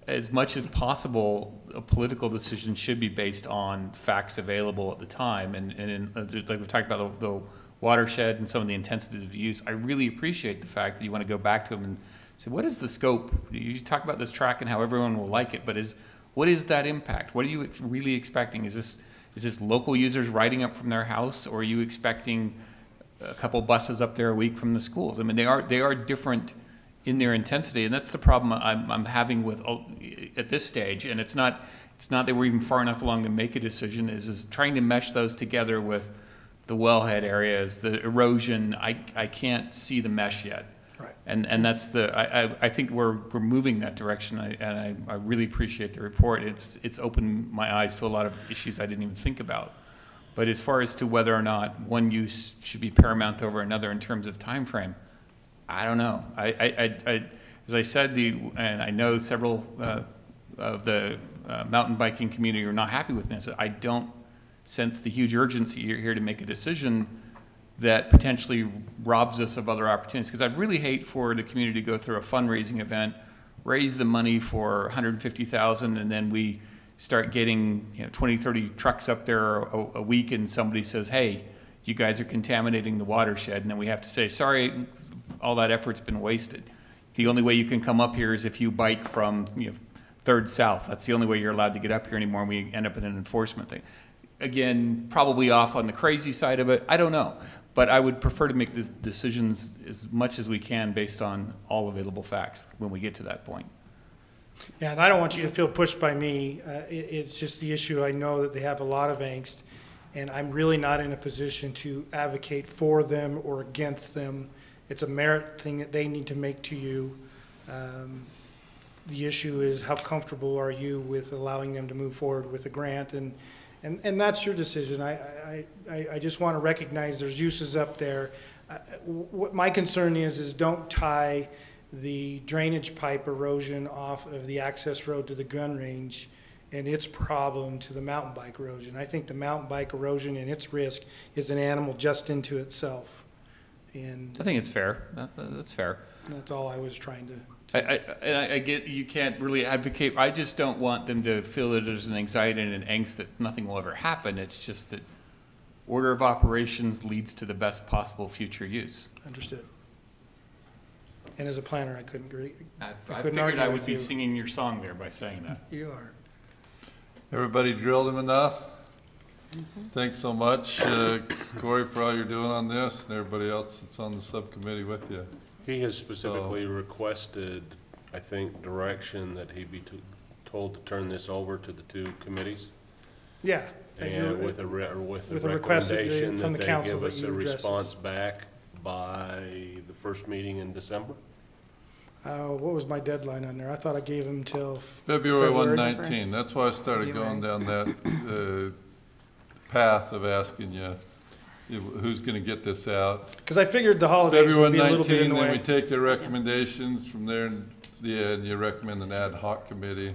As much as possible, a political decision should be based on facts available at the time. And like we talked about the watershed and some of the intensities of use, I really appreciate the fact that you want to go back to them and say, what is the scope? You talk about this track and how everyone will like it, but what is that impact? What are you really expecting? Is this local users riding up from their house, or are you expecting a couple buses up there a week from the schools? I mean, they are different in their intensity, and that's the problem I'm having with at this stage. And it's not that we're even far enough along to make a decision. Is trying to mesh those together with the wellhead areas, the erosion. I can't see the mesh yet. Right. And that's I think we're moving that direction, and I really appreciate the report. It's opened my eyes to a lot of issues I didn't even think about. But as far as to whether or not one use should be paramount over another in terms of time frame, I don't know. As I said, and I know several of the mountain biking community are not happy with this. I don't sense the huge urgency here to make a decision that potentially robs us of other opportunities. Because I'd really hate for the community to go through a fundraising event, raise the money for $150,000, and then we start getting 20, 30 trucks up there a week, and somebody says, hey, you guys are contaminating the watershed, and then we have to say, sorry, all that effort's been wasted. The only way you can come up here is if you bike from 3rd South. That's the only way you're allowed to get up here anymore, and we end up in an enforcement thing. Again, probably off on the crazy side of it. I don't know. But I would prefer to make these decisions as much as we can based on all available facts when we get to that point. Yeah, and I don't want you to feel pushed by me. It's just the issue. I know that they have a lot of angst, and I'm really not in a position to advocate for them or against them. It's a merit thing that they need to make to you. The issue is how comfortable are you with allowing them to move forward with a grant, and that's your decision. I just want to recognize there's uses up there. What my concern is don't tie the drainage pipe erosion off of the access road to the gun range and its problem to the mountain bike erosion. I think the mountain bike erosion and its risk is an animal just into itself. And I think it's fair. That's fair. That's all I was trying to. I get you can't really advocate. I just don't want them to feel that there's an anxiety and an angst that nothing will ever happen. It's just that order of operations leads to the best possible future use. Understood. And as a planner, I couldn't agree. I couldn't figured argue I with would be you. singing your song there by saying that. You are. Everybody drilled him enough? Thanks so much, Corey, for all you're doing on this, and everybody else that's on the subcommittee with you. He has specifically requested, I think, direction that he be told to turn this over to the 2 committees. Yeah. And with a request recommendation from that the they council give that us you a address response back by the first meeting in December. What was my deadline on there? I thought I gave them till February 1/19. That's why I started February. going down that path of asking you who's going to get this out. because I figured the holidays February would be a little bit in 19, the then we way. take their recommendations from there, and you recommend an ad hoc committee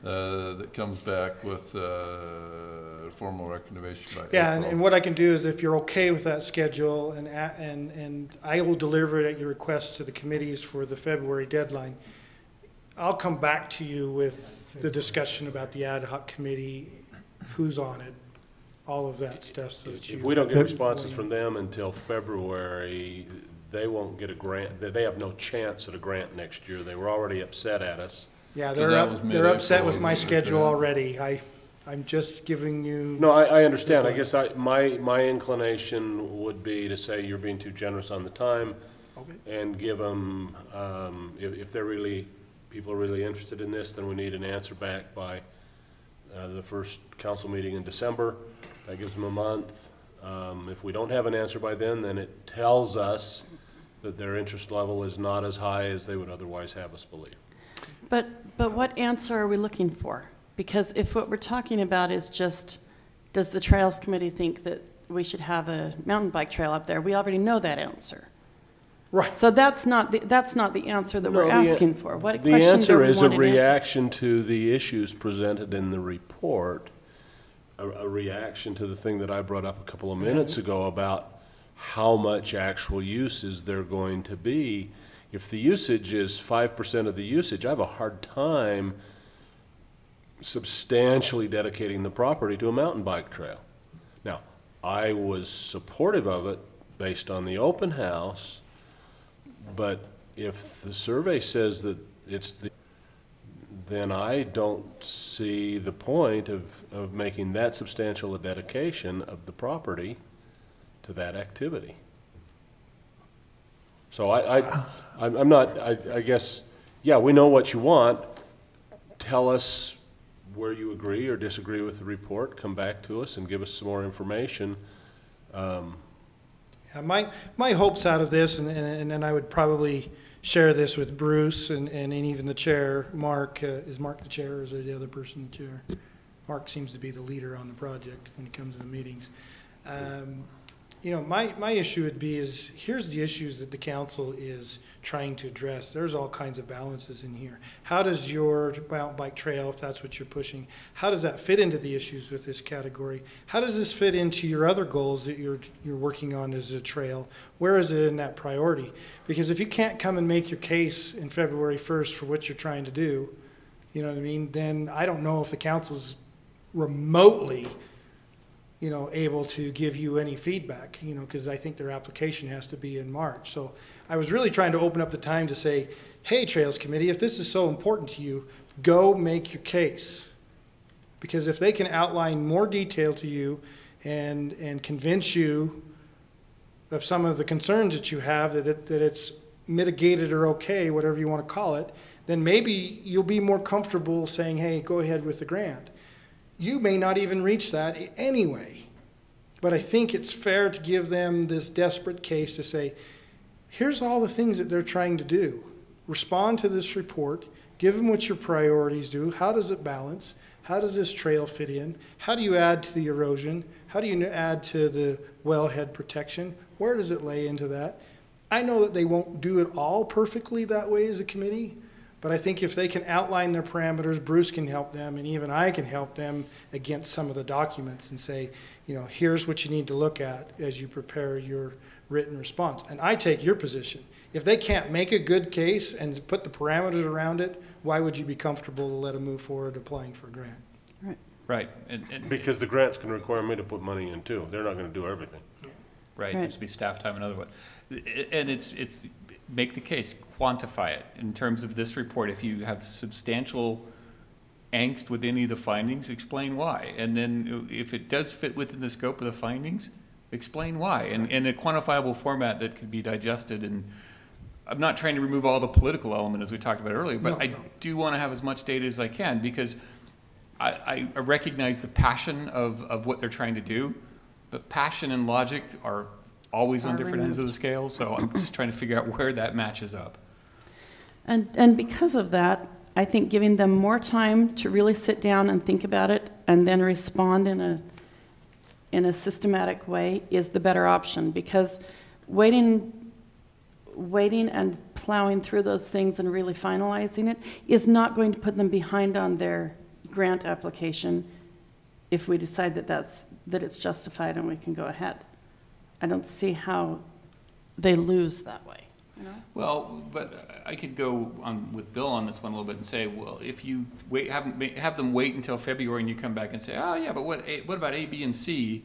that comes back with a formal recommendation by Yeah, April. and what I can do is if you're okay with that schedule, and I will deliver it at your request to the committees for the February deadline, I'll come back to you with the discussion about the ad hoc committee, who's on it, all of that stuff, so that you. If we don't get responses from them until February, they won't get a grant. They have no chance at a grant next year. They were already upset at us. Yeah, that was they're upset mid-April, with my wasn't it, schedule Grant? already. I'm just giving you. No, I understand. I guess my inclination would be to say you're being too generous on the time Okay. and give them, if people are really interested in this, then we need an answer back by the first council meeting in December. That gives them a month. If we don't have an answer by then it tells us that their interest level is not as high as they would otherwise have us believe. But what answer are we looking for? Because if what we're talking about is just, does the Trails Committee think that we should have a mountain bike trail up there? We already know that answer. Right. So that's not the answer that No, we're asking for. What The question do answer we is a want an answer? reaction to the issues presented in the report a reaction to the thing that I brought up a couple of minutes ago about how much actual use is there going to be. If the usage is 5% of the usage, I have a hard time substantially dedicating the property to a mountain bike trail. Now, I was supportive of it based on the open house, but if the survey says that it's the, then I don't see the point of making that substantial a dedication of the property to that activity. So I'm not, I guess, yeah, we know what you want. Tell us where you agree or disagree with the report. Come back to us and give us some more information. Yeah, my hopes out of this, and I would probably share this with Bruce and even the chair, Mark. Is Mark the chair, or is there the other person the chair? Mark seems to be the leader on the project when it comes to the meetings. You know, my issue would be is, here's the issues that the council is trying to address. There's all kinds of balances in here. How does your mountain bike trail, if that's what you're pushing, how does that fit into the issues with this category? How does this fit into your other goals that you're working on as a trail? Where is it in that priority? Because if you can't come and make your case in February 1st for what you're trying to do, you know what I mean, then I don't know if the council's remotely, you know, able to give you any feedback, you know, because I think their application has to be in March. So I was really trying to open up the time to say, hey, Trails Committee, if this is so important to you, go make your case. Because if they can outline more detail to you and convince you of some of the concerns that you have, that it's mitigated or okay, whatever you want to call it, then maybe you'll be more comfortable saying, hey, go ahead with the grant. You may not even reach that anyway, but I think it's fair to give them this desperate case to say, here's all the things that they're trying to do. Respond to this report, give them what your priorities do, how does it balance, how does this trail fit in, how do you add to the erosion, how do you add to the wellhead protection, where does it lay into that? I know that they won't do it all perfectly that way as a committee, but I think if they can outline their parameters, Bruce can help them, and even I can help them against some of the documents and say, you know, here's what you need to look at as you prepare your written response. And I take your position. If they can't make a good case and put the parameters around it, why would you be comfortable to let them move forward applying for a grant? Right. Right. Because the grants can require me to put money in too. They're not going to do everything. Right, Right. needs to be staff time, another one. And it's make the case, quantify it. In terms of this report, if you have substantial angst with any of the findings, explain why. And then if it does fit within the scope of the findings, explain why. And in a quantifiable format that could be digested. And I'm not trying to remove all the political element as we talked about earlier, but I do want to have as much data as I can, because I recognize the passion of what they're trying to do, but passion and logic are always on different ends of the scale, so I'm just trying to figure out where that matches up. And because of that, I think giving them more time to really sit down and think about it and then respond in a systematic way is the better option, because waiting and plowing through those things and really finalizing it is not going to put them behind on their grant application if we decide that it's justified and we can go ahead. I don't see how they lose that way, you know? Well, but I could go on with Bill on this one a little bit and say, well, if you wait, have them wait until February and you come back and say, oh yeah, but what about A, B, and C,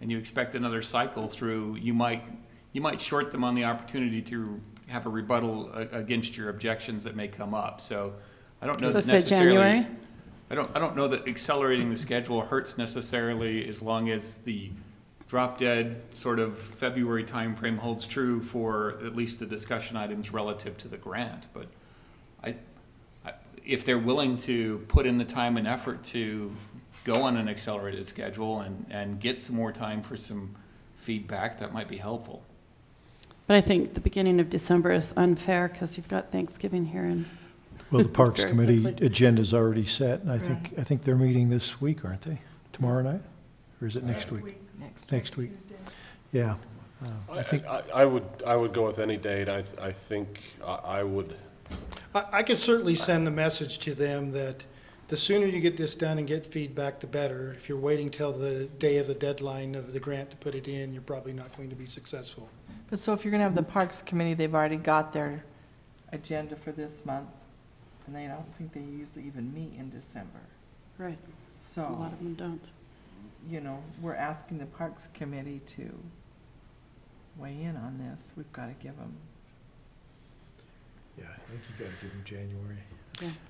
and you expect another cycle through, you might short them on the opportunity to have a rebuttal against your objections that may come up. So I don't know So that say necessarily. January? I don't know that accelerating the schedule hurts necessarily, as long as the drop dead sort of February timeframe holds true for at least the discussion items relative to the grant. But if they're willing to put in the time and effort to go on an accelerated schedule and get some more time for some feedback, that might be helpful. But I think the beginning of December is unfair because you've got Thanksgiving here and. Well, the Parks Very Committee quickly. agenda's already set, and I think they're meeting this week, aren't they? Tomorrow night? Or is it next week? Next week. Yeah. I think I would go with any date. I think I would. I could certainly send the message to them that the sooner you get this done and get feedback, the better. If you're waiting till the day of the deadline of the grant to put it in, you're probably not going to be successful. But so if you're gonna have the Parks Committee, they've already got their agenda for this month, and they don't think they usually even meet in December. Right, a So, lot of them don't. you know, we're asking the Parks Committee to weigh in on this. We've gotta give them, Yeah, I think you gotta give them January.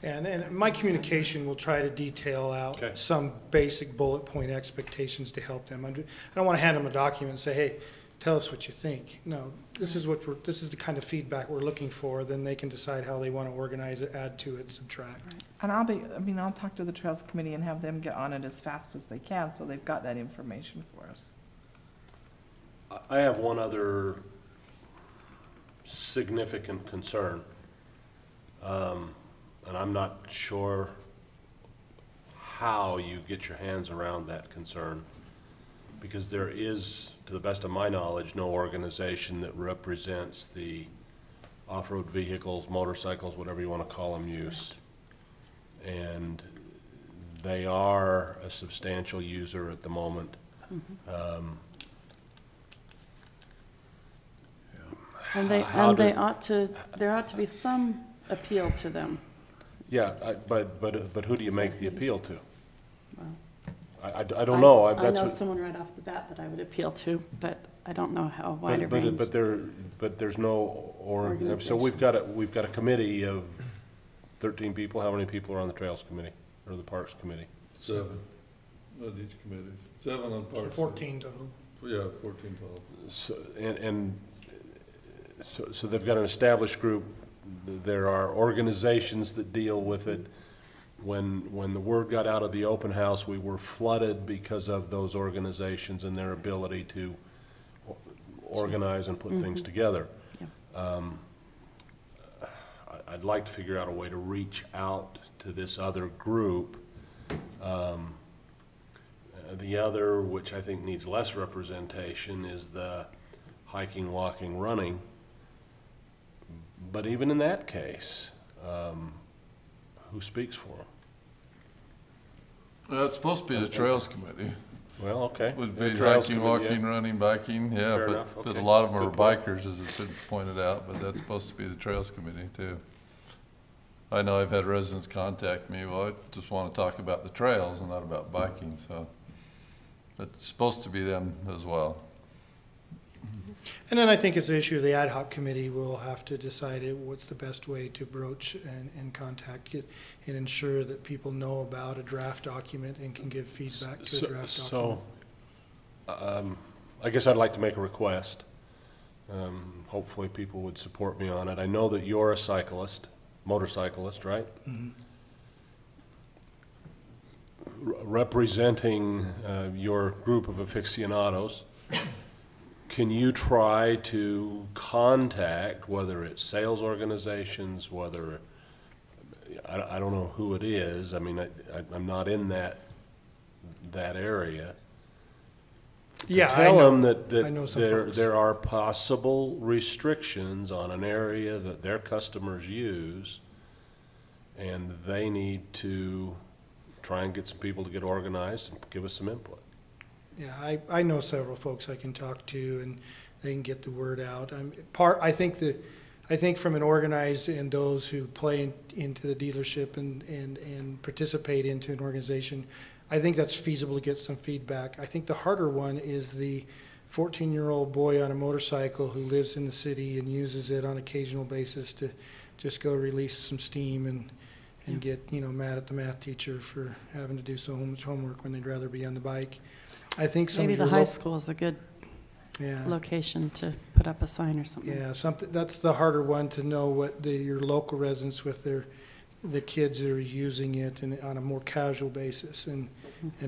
And my communication will try to detail out Okay. some basic bullet point expectations to help them. I don't want to hand them a document and say, hey, tell us what you think. No, this is this is the kind of feedback we're looking for. Then they can decide how they want to organize it, add to it, subtract. and I'll talk to the Trails Committee and have them get on it as fast as they can, so they've got that information for us. I have one other significant concern. And I'm not sure how you get your hands around that concern, because there is, to the best of my knowledge, no organization that represents the off-road vehicles, motorcycles, whatever you want to call them, use. And they are a substantial user at the moment. And there ought to be some appeal to them. Yeah, but who do you make the appeal to? Well, I don't know. I That's know what- someone right off the bat that I would appeal to, but I don't know how wide a But range. there's no, so we've got a committee of 13 people. How many people are on the Trails Committee or the Parks Committee? 7 on each committee. 7 on Parks. 14 total. Yeah, 14 total. So they've got an established group. There are organizations that deal with it. When the word got out of the open house, we were flooded because of those organizations and their ability to organize and put things together. Yeah. I'd like to figure out a way to reach out to this other group. The other, which I think needs less representation, is the hiking, walking, running. But even in that case, who speaks for them? It's supposed to be the Trails Committee. Well, okay. Would The be Trails hiking, Committee, walking, yeah. running, biking, yeah, Fair but, enough, but okay. a lot of them are Good point. bikers, as it's been pointed out, but that's supposed to be the Trails Committee too. I know I've had residents contact me, well, I just want to talk about the trails and not about biking, so it's supposed to be them as well. And then I think it's the issue the ad hoc committee will have to decide what's the best way to broach and contact it and ensure that people know about a draft document and can give feedback to a draft document. So, I guess I'd like to make a request. Hopefully people would support me on it. I know that you're a cyclist, motorcyclist, right? Mhm. Representing your group of aficionados, can you try to contact, whether it's sales organizations, whether, I don't know who it is, I mean, I'm not in that area. Yeah, I Tell know. them that I know some there folks. there are possible restrictions on an area that their customers use, and they need to try and get some people to get organized and give us some input. Yeah, I know several folks I can talk to, and they can get the word out. I think from an organized and those who play into the dealership and participate into an organization, I think that's feasible to get some feedback. I think the harder one is the 14-year-old boy on a motorcycle who lives in the city and uses it on occasional basis to just go release some steam and get, mad at the math teacher for having to do so much homework when they'd rather be on the bike. I think some Maybe of the your high school is a good yeah. location to put up a sign or something. Yeah, that's the harder one, to know what your local residents with the kids that are using it and on a more casual basis, and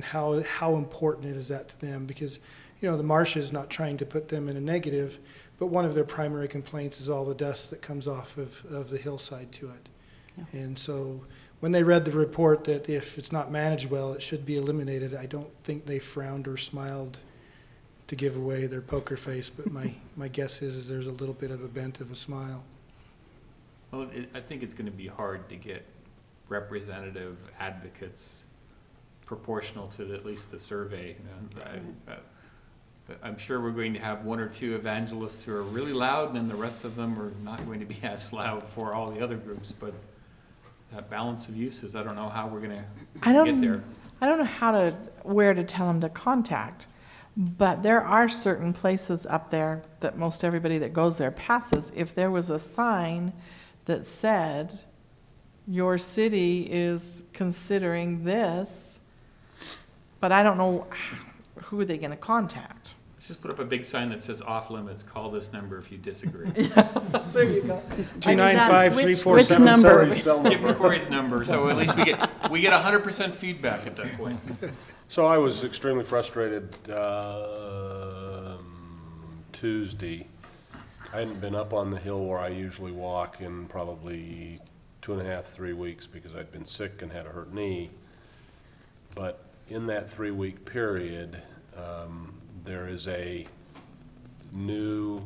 how important is that to them, because the Marsh is not trying to put them in a negative, but one of their primary complaints is all the dust that comes off of the hillside to it. Yeah. And so when they read the report that if it's not managed well, it should be eliminated, I don't think they frowned or smiled to give away their poker face, but my guess is there's a little bit of a bent of a smile. Well, I think it's going to be hard to get representative advocates proportional to at least the survey. I'm sure we're going to have one or two evangelists who are really loud, and then the rest of them are not going to be as loud for all the other groups, but that balance of uses, I don't know how we're going to get there. I don't know where to tell them to contact, but there are certain places up there that most everybody that goes there passes. If there was a sign that said, your city is considering this, but I don't know who are they going to contact. Let's just put up a big sign that says off limits, call this number if you disagree. There you go. 295-3477. Give McCory's number, so at least we get 100% feedback at that point. So I was extremely frustrated Tuesday. I hadn't been up on the hill where I usually walk in probably 2.5, 3 weeks because I'd been sick and had a hurt knee. But in that 3-week period, there is a new,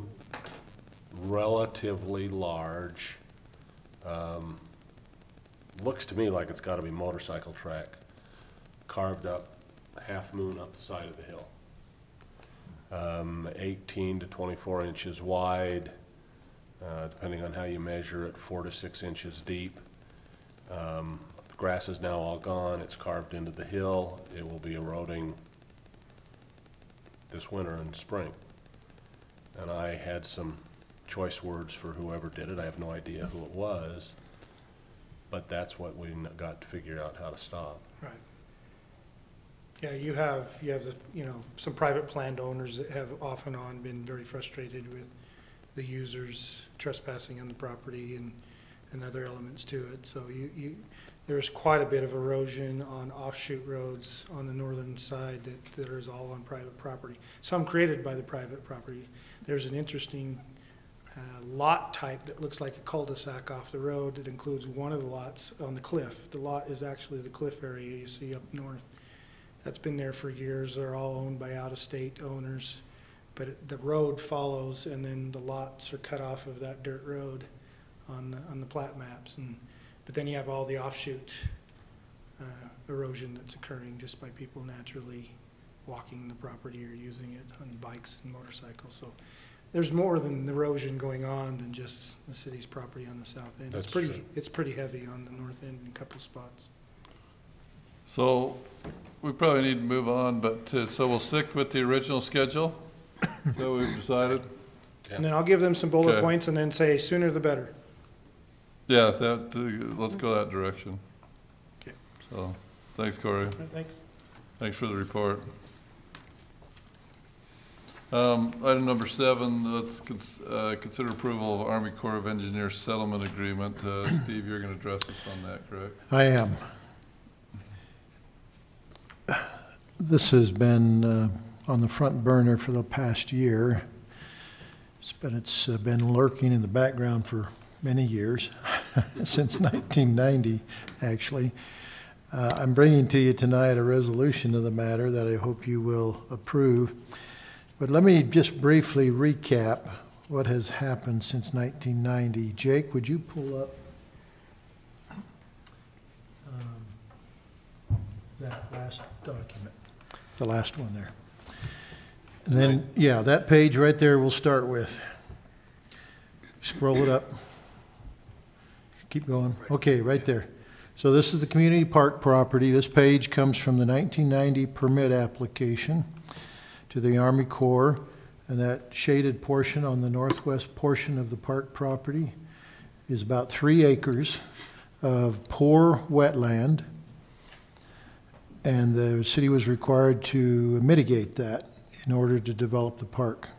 relatively large, looks to me like it's got to be motorcycle track, carved up, half moon up the side of the hill. 18 to 24 inches wide, depending on how you measure it, 4 to 6 inches deep. The grass is now all gone. It's carved into the hill. It will be eroding this winter and spring. And I had some choice words for whoever did it. I have no idea who it was, but that's what we got to figure out how to stop. Right. Yeah, you have the, some private landowners that have off and on been very frustrated with the users trespassing on the property and other elements to it. So there's quite a bit of erosion on offshoot roads on the northern side that is all on private property. Some created by the private property. There's an interesting lot type that looks like a cul-de-sac off the road that includes one of the lots on the cliff. The lot is actually the cliff area you see up north. That's been there for years. They're all owned by out-of-state owners, but the road follows, and then the lots are cut off of that dirt road on the plat maps. But then you have all the offshoot erosion that's occurring just by people naturally walking the property or using it on bikes and motorcycles. So there's more than erosion going on than just the city's property on the south end. That's it's pretty true. It's pretty heavy on the north end in a couple spots. So we probably need to move on, but so we'll stick with the original schedule that we've decided. Yeah. And then I'll give them some bullet Okay. points and then say sooner the better. Yeah, let's go that direction. Okay. So, thanks, Corey. All right, thanks. Thanks for the report. Item number 7, let's consider approval of Army Corps of Engineers settlement agreement. Steve, you're going to address us on that, correct? I am. This has been on the front burner for the past year. It's been lurking in the background for many years, since 1990, actually. I'm bringing to you tonight a resolution of the matter that I hope you will approve. But let me just briefly recap what has happened since 1990. Jake, would you pull up that last document, the last one there? And then, yeah, that page right there we'll start with. Scroll it up. Keep going. Okay, right there. So this is the community park property. This page comes from the 1990 permit application to the Army Corps, and that shaded portion on the northwest portion of the park property is about 3 acres of poor wetland, and the city was required to mitigate that in order to develop the park.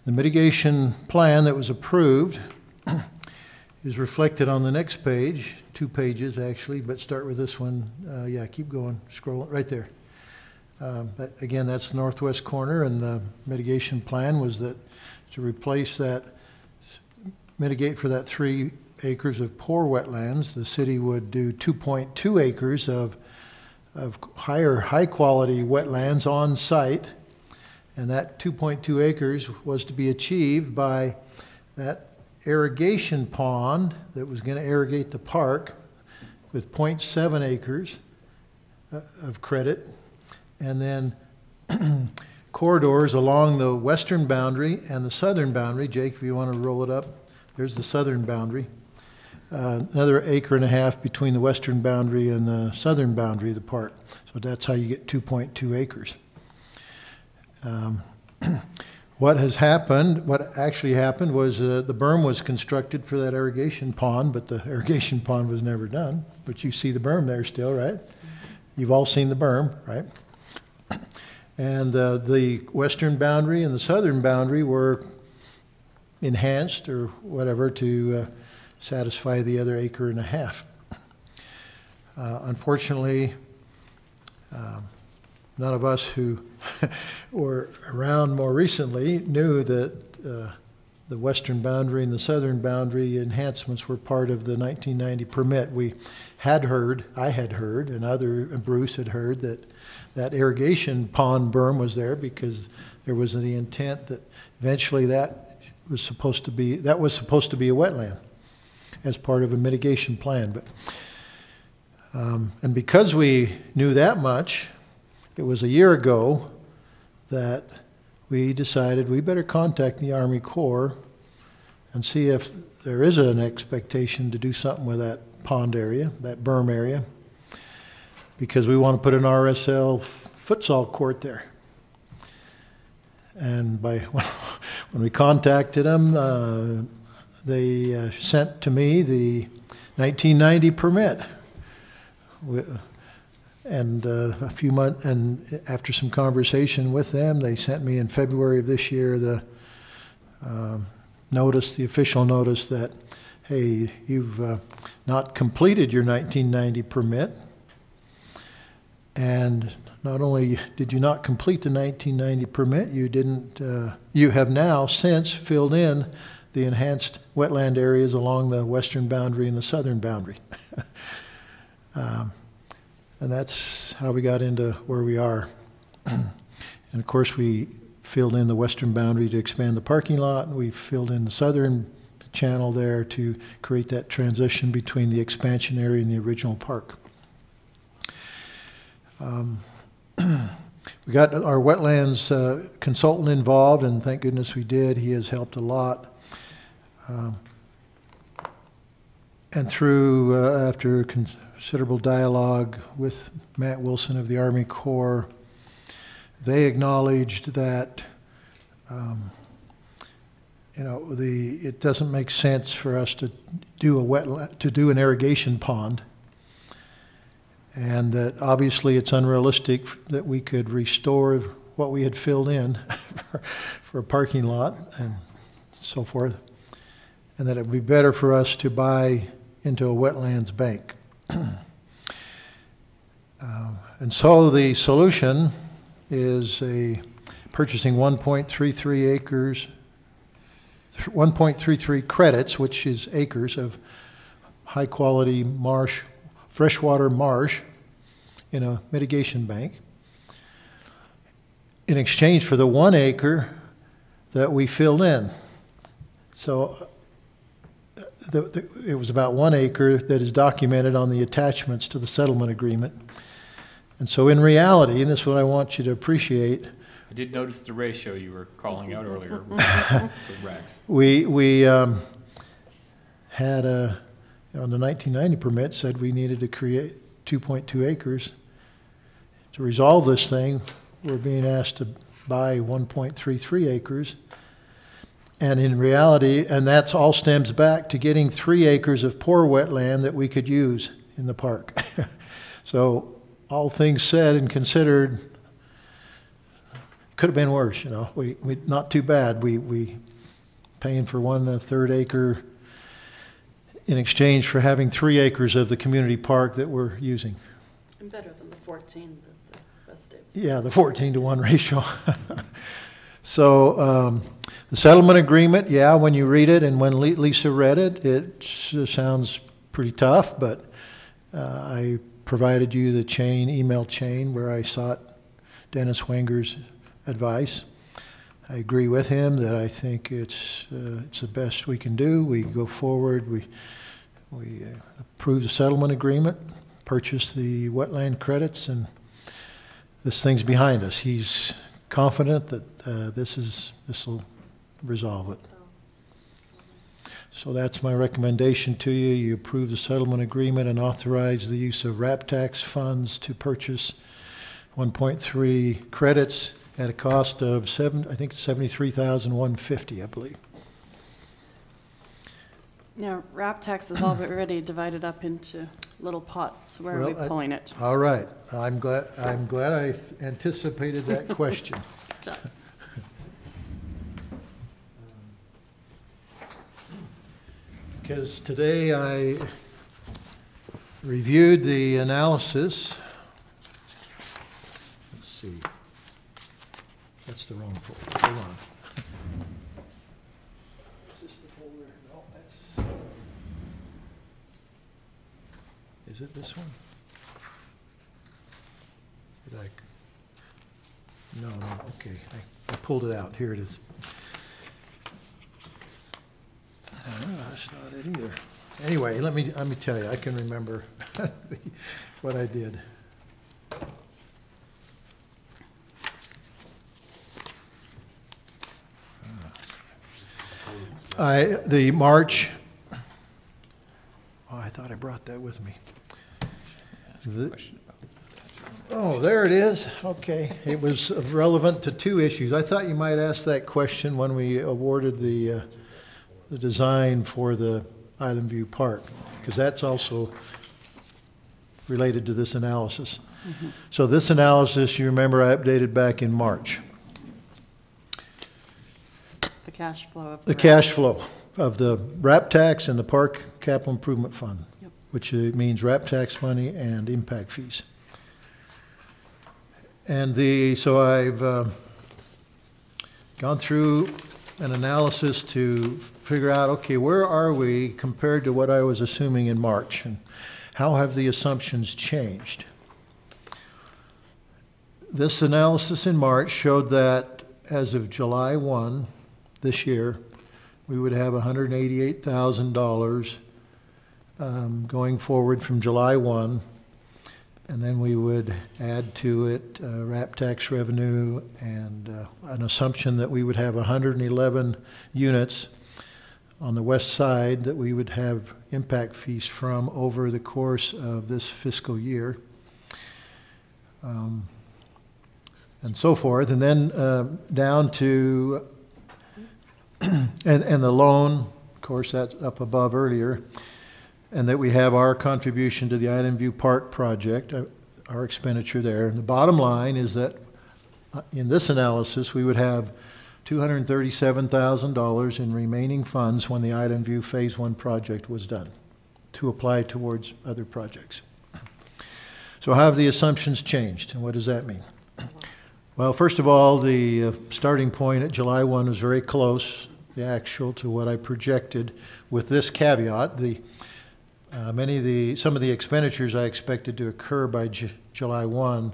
The mitigation plan that was approved is reflected on the next page, 2 pages actually, but start with this one. Yeah, keep going, scroll right there. Again, that's the northwest corner, and the mitigation plan was that to replace that, mitigate for that 3 acres of poor wetlands, the city would do 2.2 acres of high-quality wetlands on site, and that 2.2 acres was to be achieved by that irrigation pond that was going to irrigate the park with 0.7 acres of credit, and then corridors along the western boundary and the southern boundary. Jake, if you want to roll it up, there's the southern boundary. Another 1.5 acres between the western boundary and the southern boundary of the park. So that's how you get 2.2 acres. What actually happened was the berm was constructed for that irrigation pond, but the irrigation pond was never done. But you see the berm there still, right? You've all seen the berm, right? And the western boundary and the southern boundary were enhanced or whatever to satisfy the other 1.5 acres. Unfortunately, none of us who were around more recently knew that the western boundary and the southern boundary enhancements were part of the 1990 permit. We had heard, I had heard, and Bruce had heard that irrigation pond berm was there because there was the intent that eventually that was supposed to be a wetland as part of a mitigation plan. But and because we knew that much, it was a year ago that we decided we better contact the Army Corps and see if there is an expectation to do something with that pond area, that berm area, because we want to put an RSL futsal court there. And when we contacted them, they sent to me the 1990 permit. And a few months, and after some conversation with them, they sent me in February of this year the notice, the official notice that, hey, you've not completed your 1990 permit, and not only did you not complete the 1990 permit, you have now since filled in the enhanced wetland areas along the western boundary and the southern boundary. And that's how we got into where we are. And of course, we filled in the western boundary to expand the parking lot, and we filled in the southern channel there to create that transition between the expansion area and the original park. We got our wetlands consultant involved, and thank goodness we did. He has helped a lot. And through, after considerable dialogue with Matt Wilson of the Army Corps, they acknowledged that it doesn't make sense for us to do an irrigation pond, and that obviously it's unrealistic that we could restore what we had filled in for a parking lot and so forth, and that it would be better for us to buy into a wetlands bank. And so the solution is purchasing 1.33 acres, 1.33 credits, which is acres of high-quality marsh, freshwater marsh in a mitigation bank, in exchange for the 1 acre that we filled in. So it was about 1 acre that is documented on the attachments to the settlement agreement. And so in reality, and this is what I want you to appreciate, I did notice the ratio you were calling out earlier with RACs. we had on the 1990 permit said we needed to create 2.2 acres. To resolve this thing, we're being asked to buy 1.33 acres. And in reality, and that's all stems back to getting 3 acres of poor wetland that we could use in the park. So all things said and considered, could have been worse, you know. We not too bad. We paying for 1/3 acre in exchange for having 3 acres of the community park that we're using. And better than the 14 that the West Davis. Yeah, the 14-to-1 ratio. So the settlement agreement, yeah, when you read it and when Lisa read it, it sounds pretty tough, but I provided you the email chain where I sought Dennis Wenger's advice. I agree with him that I think it's the best we can do. We go forward, we We approved the settlement agreement, purchased the wetland credits, and this thing's behind us. He's confident that this will resolve it. So that's my recommendation to you. You approve the settlement agreement and authorize the use of RAP tax funds to purchase 1.3 credits at a cost of I think $73,150, I believe. Now, RAP tax is already divided up into little pots. Where are we Well, pulling it? All right. I'm glad I anticipated that question. Because today I reviewed the analysis. Let's see. That's the wrong folder. Hold on. Is this the folder? No, that's. Is it this one? Did I? No, okay. I pulled it out. Here it is. That's not it either. Anyway, let me tell you, I can remember what I did. The March, I thought I brought that with me. Oh, there it is. Okay. It was relevant to two issues. I thought you might ask that question when we awarded the design for the Island View Park, because that's also related to this analysis. Mm-hmm. So this analysis, you remember, I updated back in March. The cash flow of the cash flow of the RAP tax and the Park Capital Improvement Fund, yep. Which means RAP tax money and impact fees. And so I've gone through an analysis to figure out, okay, where are we compared to what I was assuming in March, and how have the assumptions changed? This analysis in March showed that as of July 1 this year, we would have $188,000 going forward from July 1, and then we would add to it RAP tax revenue and an assumption that we would have 111 units on the west side that we would have impact fees from over the course of this fiscal year, and so forth. And then down to, and the loan, of course, that's up above earlier, and that we have our contribution to the Island View Park project, our expenditure there. And the bottom line is that in this analysis, we would have $237,000 in remaining funds when the Island View Phase 1 project was done to apply towards other projects. So how have the assumptions changed, and what does that mean? Well, first of all, the starting point at July 1 was very close, the actual, to what I projected, with this caveat. Some of the expenditures I expected to occur by July 1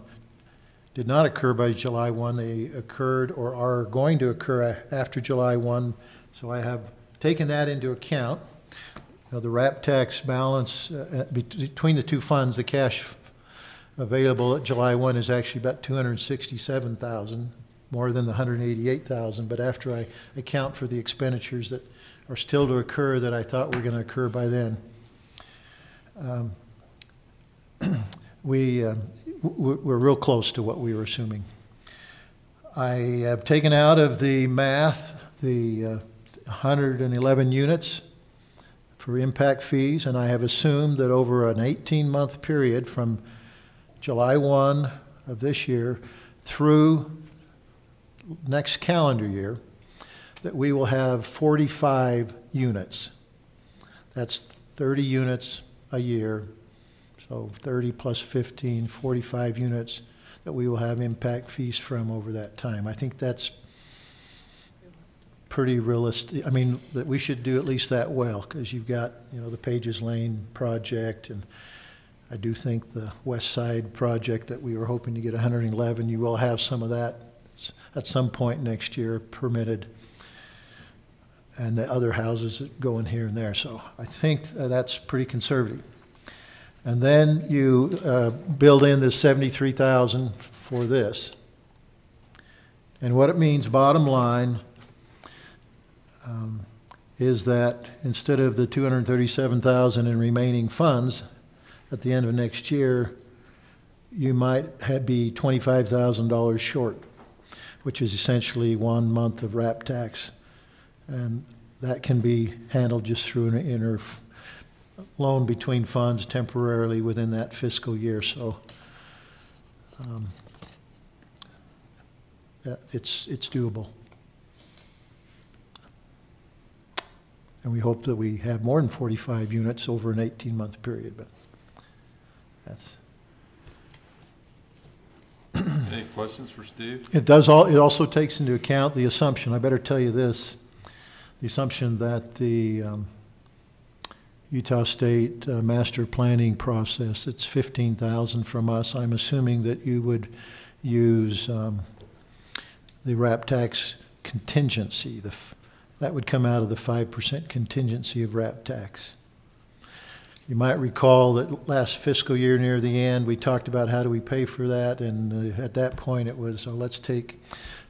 did not occur by July 1. They occurred or are going to occur after July 1. So I have taken that into account. You know, the RAP tax balance between the two funds, the cash available at July 1 is actually about $267,000, more than the $188,000. But after I account for the expenditures that are still to occur that I thought were going to occur by then, we're real close to what we were assuming. I have taken out of the math the 111 units for impact fees, and I have assumed that over an 18-month period from July 1 of this year through next calendar year, that we will have 45 units. That's 30 units a year, so 30 plus 15, 45 units that we will have impact fees from over that time. I think that's pretty realistic. I mean, that we should do at least that well, because you've got, you know, the Pages Lane project, and I do think the West Side project that we were hoping to get 111, you will have some of that at some point next year permitted. and the other houses that go in here and there. So I think that's pretty conservative. And then you build in this 73,000 for this. And what it means, bottom line, is that instead of the 237,000 in remaining funds at the end of next year, you might be $25,000 short, which is essentially 1 month of RAP tax. And that can be handled just through an inter loan between funds temporarily within that fiscal year. So it's doable. And we hope that we have more than 45 units over an 18-month period, but that's. Any questions for Steve? It also takes into account the assumption, I better tell you this, the assumption that the Utah State master planning process, it's 15,000 from us. I'm assuming that you would use the RAP tax contingency. That would come out of the 5% contingency of RAP tax. You might recall that last fiscal year near the end, we talked about how do we pay for that, and at that point it was, let's take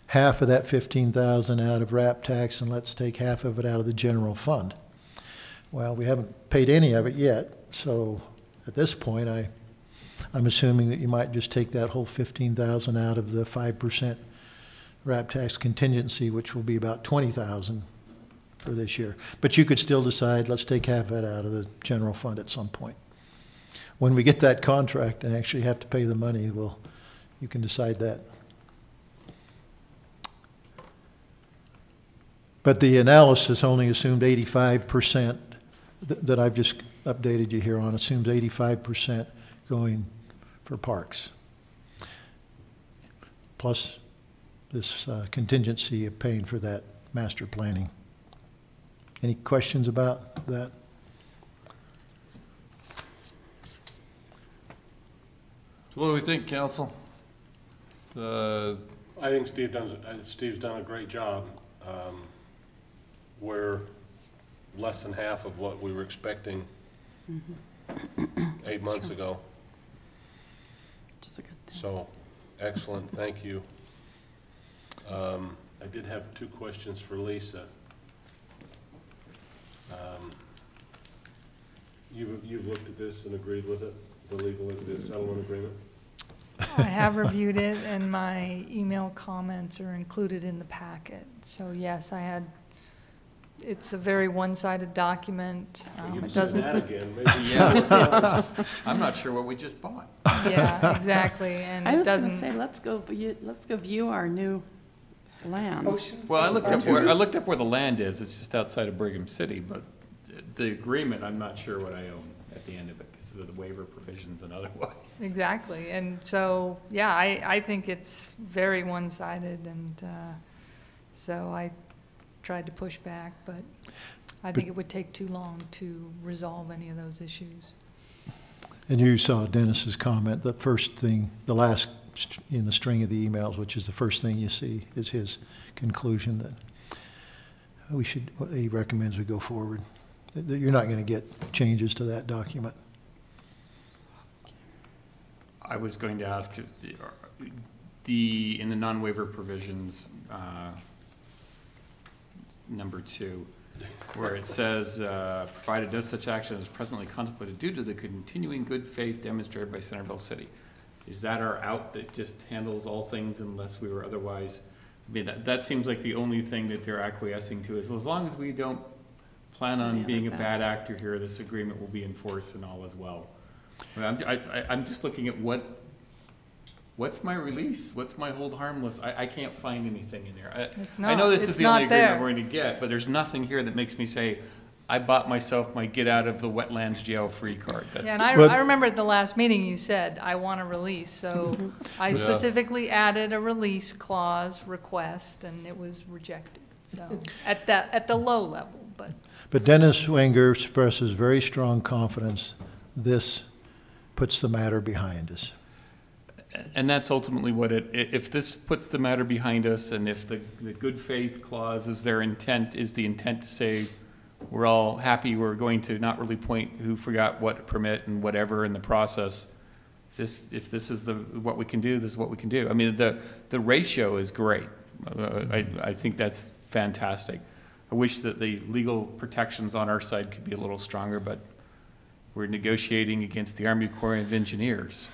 half of that 15,000 out of RAP tax and let's take half of it out of the general fund. Well, we haven't paid any of it yet, so at this point I'm assuming that you might just take that whole 15,000 out of the 5% RAP tax contingency, which will be about 20,000 for this year. But you could still decide, let's take half of that out of the general fund at some point. When we get that contract and actually have to pay the money, well, you can decide that. But the analysis only assumed 85%, that I've just updated you here on, assumes 85% going for parks. Plus this contingency of paying for that master planning. Any questions about that? So what do we think, council? I think Steve's done a great job. We're less than half of what we were expecting 8 months ago. Just a good thing. So, excellent, thank you. I did have 2 questions for Lisa. You've looked at this and agreed with it, the settlement agreement? I have reviewed it, and my email comments are included in the packet. So yes, it's a very one-sided document. It doesn't. That again, maybe. Yeah. I'm not sure what we just bought. Yeah, exactly, and I it was going to doesn't. say, let's go view our new land. Well, I looked up where the land is. It's just outside of Brigham City, but the agreement, I'm not sure what I own at the end of it because of the waiver provisions and otherwise. Exactly, and so, yeah, I think it's very one-sided, and so I tried to push back, but I think it would take too long to resolve any of those issues. And you saw Dennis's comment, the first thing, the last in the string of the emails, which is the first thing you see, is his conclusion that he recommends we go forward. That you're not going to get changes to that document. I was going to ask, in the non-waiver provisions, number 2, where it says, provided no such action is presently contemplated due to the continuing good faith demonstrated by Centerville City. Is that our out that just handles all things unless we were otherwise? I mean, that seems like the only thing that they're acquiescing to is as long as we don't plan on being a bad actor here, this agreement will be enforced and all as well. I'm just looking at what's my release? What's my hold harmless? I can't find anything in there. I know this is the only agreement we're going to get, but there's nothing here that makes me say, I bought myself my get out of the wetlands jail free card. Yeah, and I remember at the last meeting you said, I want a release, so I specifically added a release clause request, and it was rejected, so, at the low level, but. But Dennis Wenger expresses very strong confidence this puts the matter behind us. And that's ultimately what if this puts the matter behind us, and if the good faith clause is the intent to say, we're all happy, we're going to not really point who forgot what permit and whatever in the process. If this is what we can do, this is what we can do. I mean, the ratio is great. I think that's fantastic. I wish that the legal protections on our side could be a little stronger, but we're negotiating against the Army Corps of Engineers.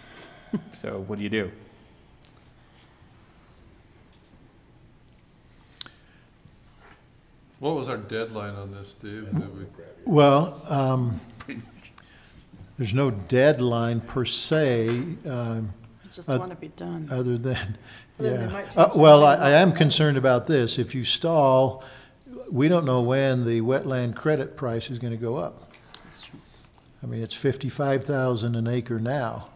So what do you do? What was our deadline on this, Steve? Well, there's no deadline per se, I just want to be done. other than, Well, then they yeah. might change Well, their mind. I am concerned about this. If you stall, we don't know when the wetland credit price is going to go up. That's true. I mean, it's 55,000 an acre now.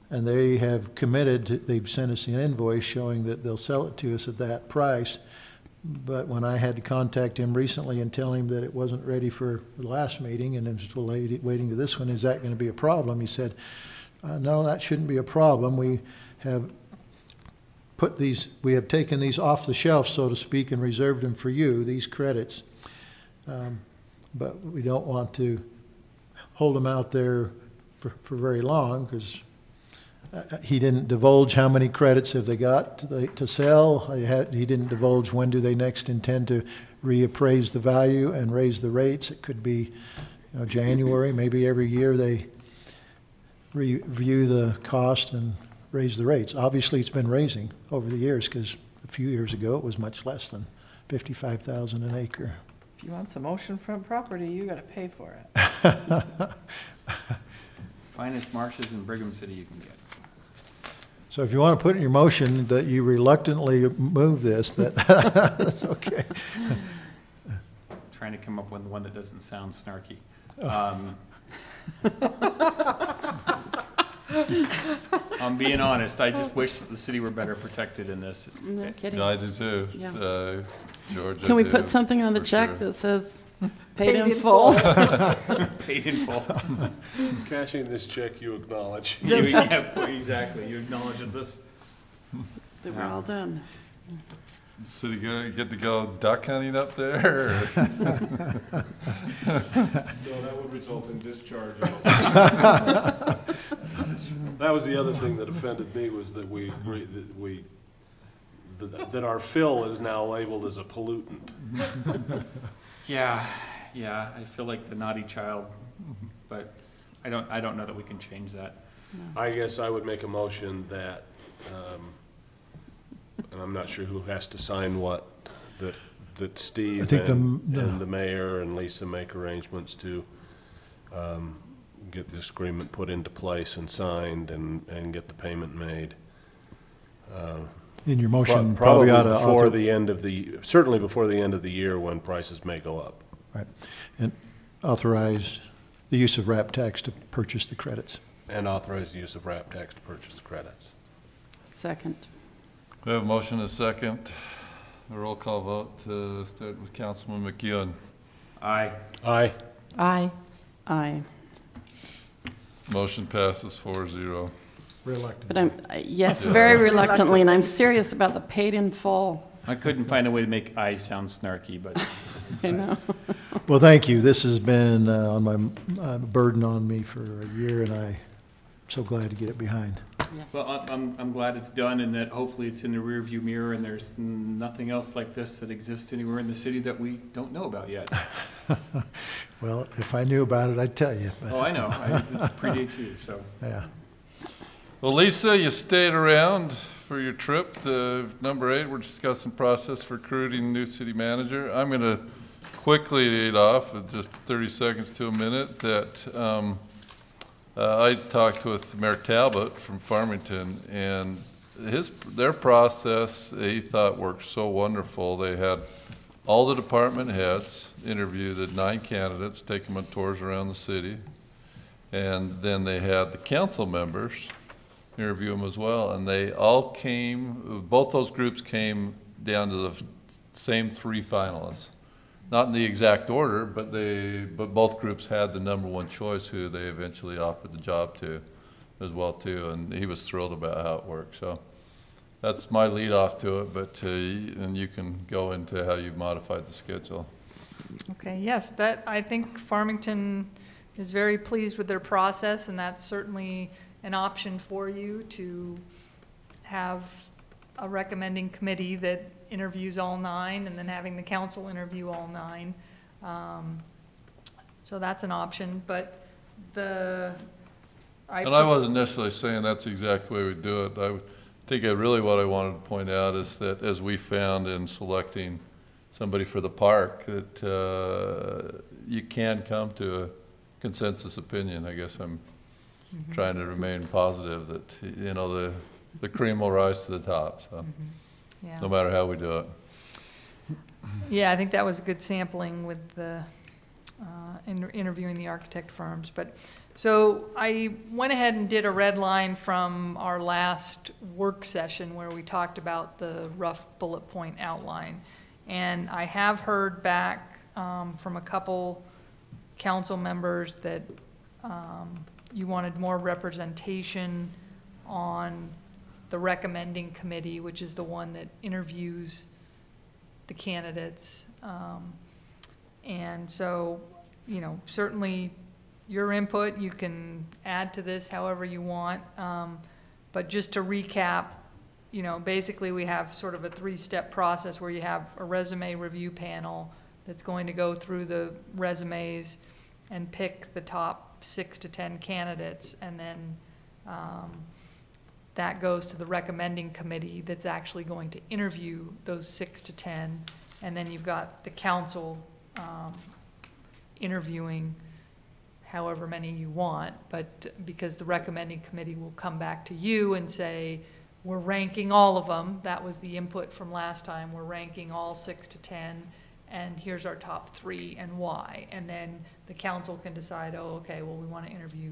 And they have committed, they've sent us an invoice showing that they'll sell it to us at that price. But when I had to contact him recently and tell him that it wasn't ready for the last meeting and it's waiting to this one, is that going to be a problem? He said, no, that shouldn't be a problem. We have taken these off the shelf, so to speak, and reserved them for you, these credits. But we don't want to hold them out there for very long, because he didn't divulge how many credits have they got to sell. He didn't divulge when do they next intend to reappraise the value and raise the rates. It could be, January, maybe every year they review the cost and raise the rates. Obviously, it's been raising over the years, because a few years ago it was much less than 55,000 an acre. If you want some oceanfront property, you gotta pay for it. Finest marshes in Brigham City you can get. So if you want to put in your motion that you reluctantly move this, that's okay. Trying to come up with one that doesn't sound snarky. I'm being honest, I just wish that the city were better protected in this. No kidding. I do too. Yeah. George, Can I we do, put something on the for check sure. that says paid in full? Paid in full. Cashing this check, you acknowledge. Yeah, exactly, you acknowledge that this. That we're all done. City get to go duck hunting up there? Or? No, that would result in discharge. That was the other thing that offended me, was that that our fill is now labeled as a pollutant. Yeah, I feel like the naughty child, but I don't know that we can change that. I guess I would make a motion that, and I'm not sure who has to sign what, that Steve I think and the mayor and Lisa make arrangements to get this agreement put into place and signed and get the payment made. In your motion, probably ought to before the end of certainly before the end of the year, when prices may go up. Right, and authorize the use of RAP tax to purchase the credits. And authorize the use of RAP tax to purchase the credits. Second. We have a motion and a second. A roll call vote, starting with Councilman McEwen. Aye. Aye. Aye. Aye. Motion passes 4-0. Reluctant. But yes, very reluctantly, and I'm serious about the paid in full. I couldn't find a way to make aye sound snarky, but I know. Well, thank you. This has been on my burden on me for a year, and I'm so glad to get it behind. well, I'm glad it's done, and that hopefully it's in the rearview mirror, and there's nothing else like this that exists anywhere in the city that we don't know about yet. Well, if I knew about it, I'd tell you. But, Oh, I know. It's predate too, so. yeah. Well, Lisa, you stayed around for your trip to number 8. We're discussing process for recruiting new city manager. I'm going to quickly lead off in just 30 seconds to a minute that I talked with Mayor Talbot from Farmington, and their process he thought worked so wonderful. They had all the department heads interview the 9 candidates, take them on tours around the city, and then they had the council members interview them as well, and they all came, both those groups came down to the same 3 finalists. Not in the exact order, but both groups had the number 1 choice who they eventually offered the job to. as well too, and he was thrilled about how it worked. So that's my lead off to it, but and you can go into how you've modified the schedule. Okay, yes, that, I think Farmington is very pleased with their process, and that's certainly an option for you to have a recommending committee that interviews all 9, and then having the council interview all 9. So that's an option, but And I wasn't necessarily saying that's exactly the way we do it. I think really what I wanted to point out is that as we found in selecting somebody for the park, that you can come to a consensus opinion. I guess I'm trying to remain positive that, you know, the cream will rise to the top, so Yeah. no matter how we do it. Yeah, I think that was a good sampling with the interviewing the architect firms. But so I went ahead and did a red line from our last work session where we talked about the rough bullet point outline. And I have heard back from a couple council members that you wanted more representation on the recommending committee, which is the one that interviews the candidates. And so, you know, certainly your input, you can add to this however you want. But just to recap, you know, basically we have sort of a 3-step process where you have a resume review panel that's going to go through the resumes and pick the top 6 to 10 candidates, and then that goes to the recommending committee that's actually going to interview those 6 to 10, and then you've got the council interviewing however many you want, but because the recommending committee will come back to you and say, we're ranking all of them, that was the input from last time, we're ranking all 6 to 10, and here's our top 3 and why. And then the council can decide, oh, okay, well, we want to interview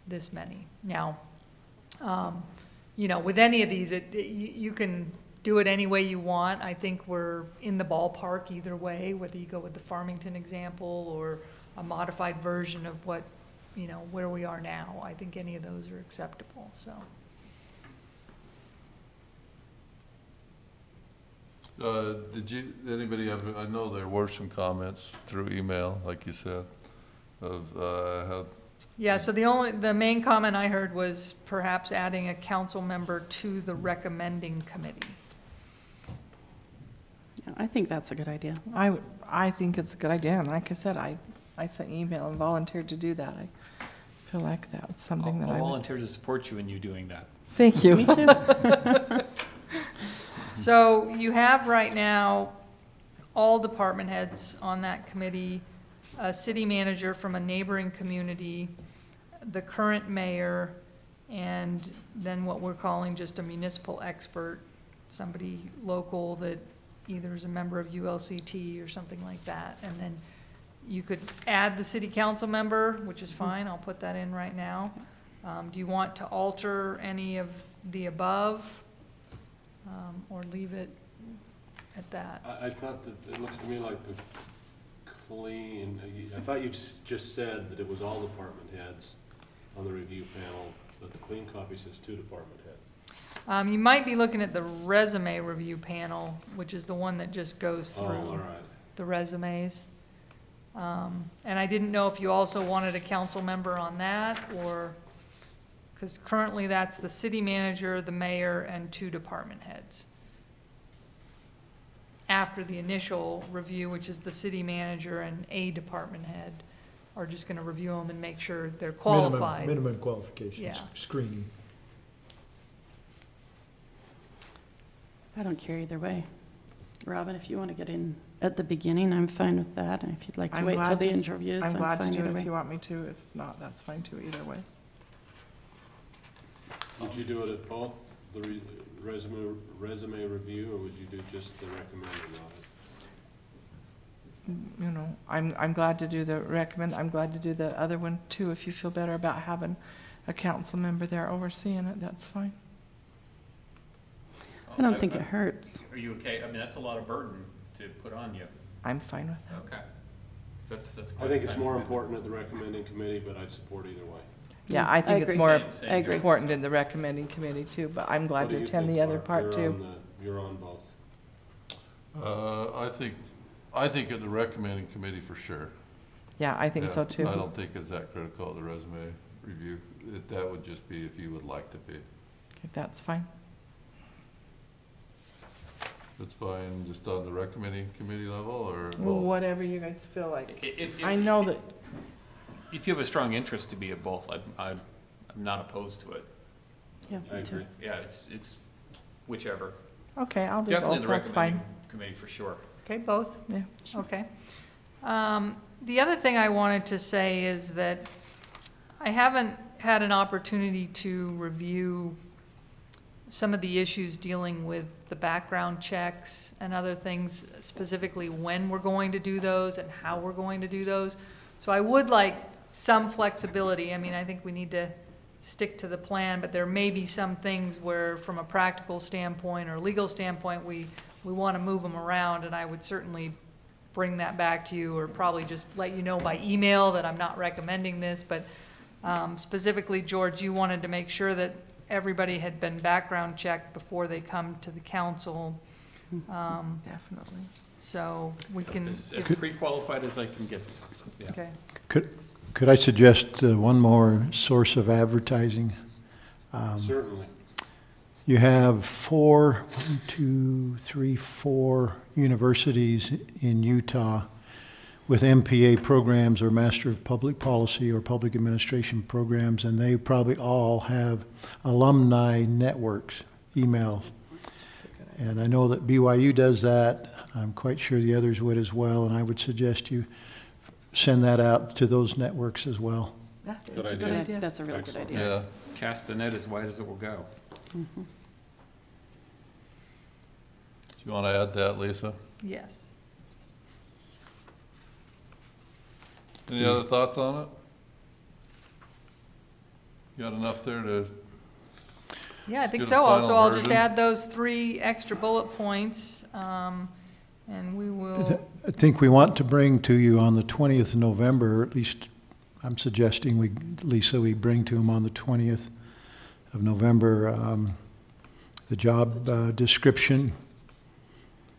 this many. Now, you know, with any of these, you can do it any way you want. I think we're in the ballpark either way, whether you go with the Farmington example or a modified version of what, you know, where we are now. I think any of those are acceptable, so. Anybody have, I know there were some comments through email, like you said, of how. Yeah, so the main comment I heard was perhaps adding a council member to the recommending committee. Yeah, I think that's a good idea. I think it's a good idea, and like I said, I sent an email and volunteered to do that. I feel like that was something that I'll I would. volunteer to support you in you doing that. Thank you. Me too. So you have right now all department heads on that committee, a city manager from a neighboring community, the current mayor, and then what we're calling just a municipal expert, somebody local that either is a member of ULCT or something like that. And then you could add the city council member, which is fine, I'll put that in right now. Do you want to alter any of the above? Or leave it at that? I thought that, it looks to me like the clean, I thought you just said that it was all department heads on the review panel, but the clean copy says 2 department heads. You might be looking at the resume review panel, which is the one that just goes Oh, all through right. the resumes. And I didn't know if you also wanted a council member on that, or, because currently that's the city manager, the mayor, and 2 department heads. After the initial review, which is the city manager and a department head, are just gonna review them and make sure they're qualified. Minimum qualifications, Yeah. screening. I don't care either way. Robin, if you want to get in at the beginning, I'm fine with that. And if you'd like to I'm wait till glad the to- interviews, I'm I'm glad to fine do either it if way. you want me to. If not, that's fine too, either way. Would you do it at both, the resume review, or would you do just the recommending of it? You know, I'm glad to do the recommend, I'm glad to do the other one too, if you feel better about having a council member there overseeing it, that's fine. I don't think it hurts. Are you okay? I mean, that's a lot of burden to put on you. I'm fine with that. Okay. That's I quite think a it's time more commitment. important at the recommending committee, but I'd support either way. Yeah, I think it's agree. more Same I agree. important in the recommending committee too, but I'm glad to attend the other part too. You're on both. I think at the recommending committee for sure. Yeah, I think Yeah, so too. I don't think it's that critical of the resume review. That would just be if you would like to be. Okay, that's fine. That's fine, just on the recommending committee level, or Well, both? whatever you guys feel like. If- I know that, If you have a strong interest to be at both, I'm not opposed to it. Yeah, I me too. agree. Yeah, it's whichever. okay, I'll do Definitely both, the that's fine. recommending committee for sure. Okay, both? Yeah. Okay. The other thing I wanted to say is that I haven't had an opportunity to review some of the issues dealing with the background checks and other things, specifically when we're going to do those and how we're going to do those. So I would like some flexibility. I mean, I think we need to stick to the plan, but there may be some things where, from a practical standpoint or legal standpoint, we want to move them around, and I would certainly bring that back to you, or probably just let you know by email that I'm not recommending this, but specifically, George, you wanted to make sure that everybody had been background checked before they come to the council. Definitely. So we can, As pre-qualified as I can get. Yeah. okay. Could I suggest one more source of advertising? Certainly. You have four universities in Utah with MPA programs or Master of Public Policy or Public Administration programs, and they probably all have alumni networks, email. And I know that BYU does that. I'm quite sure the others would as well, and I would suggest you send that out to those networks as well. Yeah, Good that's a good idea. idea. That's a really good Excellent. idea. Yeah, Cast the net as wide as it will go. do you want to add that, Lisa? Yes. Any other thoughts on it? You got enough there to, Yeah, I think Get a so. Also, final I'll just version. add those 3 extra bullet points, and we will, I think we want to bring to you on the 20th of November, at least I'm suggesting Lisa, we bring to them on the 20th of November, the job description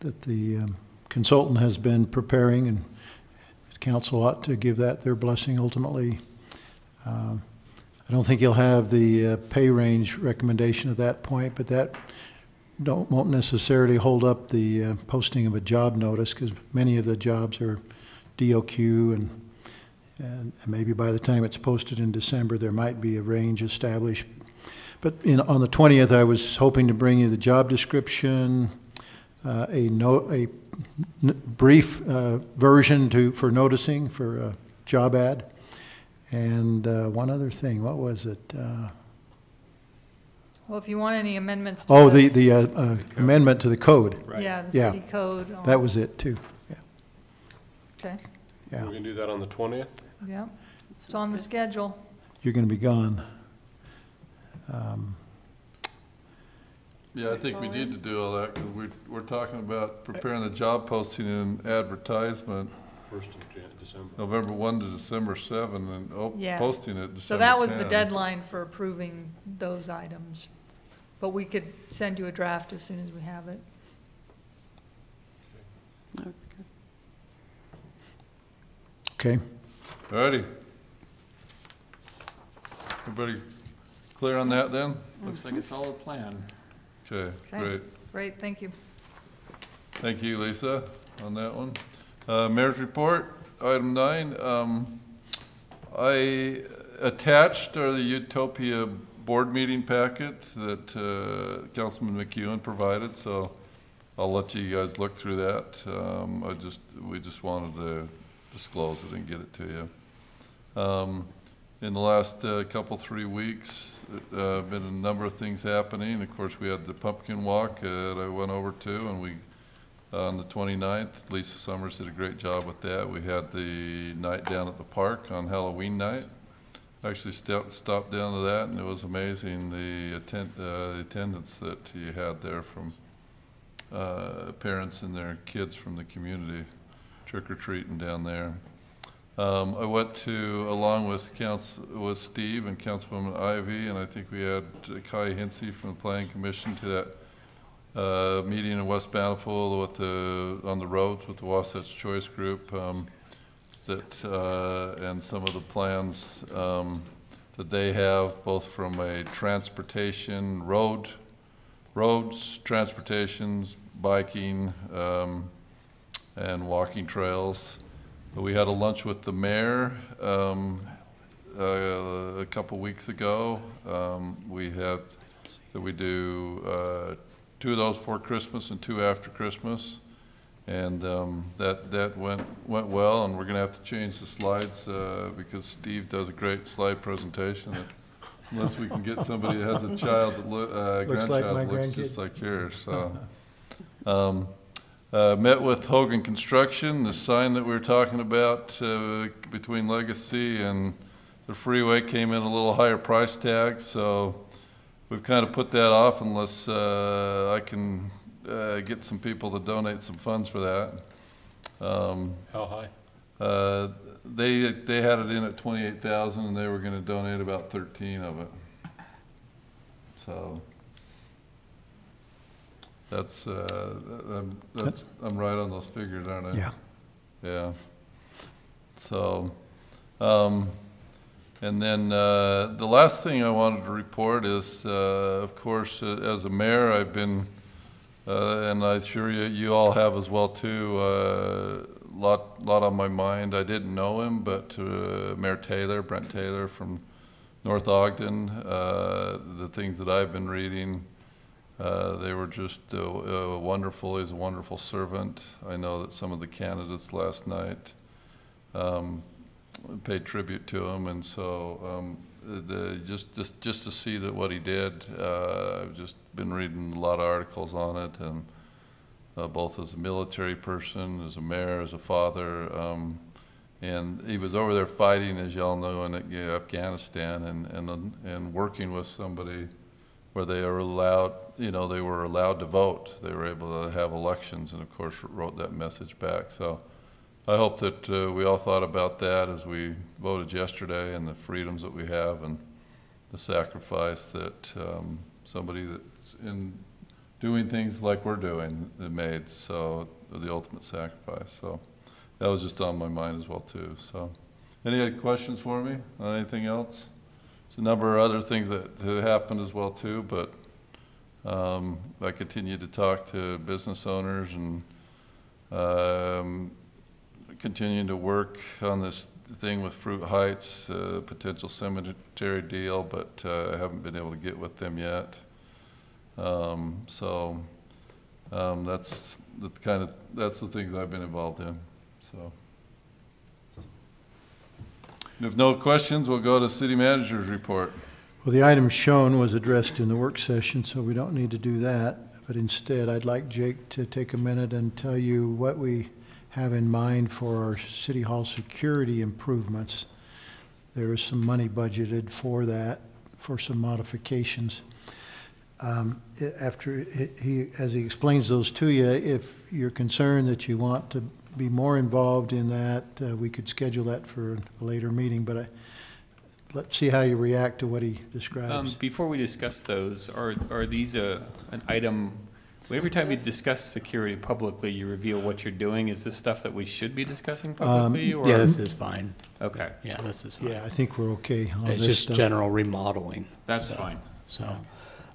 that the consultant has been preparing, and council ought to give that their blessing ultimately. I don't think you'll have the pay range recommendation at that point, but that won't necessarily hold up the posting of a job notice, because many of the jobs are DOQ, and maybe by the time it's posted in December, there might be a range established. But on the 20th, I was hoping to bring you the job description, a brief version for noticing for a job ad, and one other thing. What was it? well, if you want any amendments to Oh, this. the amendment to the code. Right. Yeah, the Yeah. city code. That was it too. Yeah. Okay, Yeah. We're going to do that on the 20th? yeah, it's on the schedule. You're going to be gone. yeah, I think we need to do all that, because we're talking about preparing the job posting and advertisement 1st of December. November 1 to December 7, and Yeah. posting it December 10. So that was the deadline for approving those items. But we could send you a draft as soon as we have it. Okay. Alrighty. Everybody clear on that then? Looks like a solid plan. Okay, Okay. great. Great, thank you. Thank you, Lisa, on that one. Mayor's report, item 9. I attached the Utopia board meeting packet that Councilman McEwen provided, so I'll let you guys look through that. We just wanted to disclose it and get it to you. In the last 3 weeks, been a number of things happening. Of course, we had the pumpkin walk that I went over to, and on the 29th, Lisa Summers did a great job with that. We had the night down at the park on Halloween night. I actually stopped down to that, and it was amazing, the attendance that you had there from parents and their kids from the community trick-or-treating down there. I went to, along with Steve and Councilwoman Ivy, and I think we had Kai Hinsey from the Planning Commission to that meeting in West Bountiful with on the roads with the Wasatch Choice Group, and some of the plans that they have, both from a transportation, roads, transportations, biking, and walking trails. We had a lunch with the mayor a couple weeks ago. We do 2 of those for Christmas and 2 after Christmas, and that went well. And we're going to have to change the slides because Steve does a great slide presentation. Unless we can get somebody that has a child that grandchild that looks just like yours. So. Met with Hogan Construction. The sign that we were talking about between Legacy and the freeway came in a little higher price tag, so we've kind of put that off unless I can get some people to donate some funds for that. How high? They had it in at 28,000, and they were going to donate about 13 of it. So. I'm right on those figures, aren't I? Yeah. Yeah. So, and then the last thing I wanted to report is, of course, as a mayor, I've been, and I'm sure you all have as well too, lot on my mind. I didn't know him, but Mayor Taylor, Brent Taylor from North Ogden, the things that I've been reading. They were just wonderful. He's a wonderful servant. I know that some of the candidates last night paid tribute to him, and so just to see that what he did, I've just been reading a lot of articles on it, and both as a military person, as a mayor, as a father, and he was over there fighting, as y'all know, in Afghanistan, and working with somebody where they are allowed, they were allowed to vote. They were able to have elections, and of course wrote that message back. So I hope that we all thought about that as we voted yesterday, and the freedoms that we have, and the sacrifice that somebody that's in doing things like we're doing made. So the ultimate sacrifice. So that was just on my mind as well too. So any other questions for me on anything else? A number of other things that happened as well too, but I continue to talk to business owners and continuing to work on this thing with Fruit Heights, potential cemetery deal, but I haven't been able to get with them yet. That's the things I've been involved in. So. If no questions, we'll go to City Manager's report. Well, the item shown was addressed in the work session, so we don't need to do that. But instead, I'd like Jake to take a minute and tell you what we have in mind for our City Hall security improvements. There is some money budgeted for that, for some modifications. As he explains those to you, if you're concerned that you want to be more involved in that, we could schedule that for a later meeting, but let's see how you react to what he describes. Before we discuss those, are these an item, every time you discuss security publicly, you reveal what you're doing? Is this stuff that we should be discussing publicly? Or? Yeah, this is fine. Okay. Yeah, this is fine. Yeah, I think we're okay on this It's just stuff. general remodeling. That's fine. So.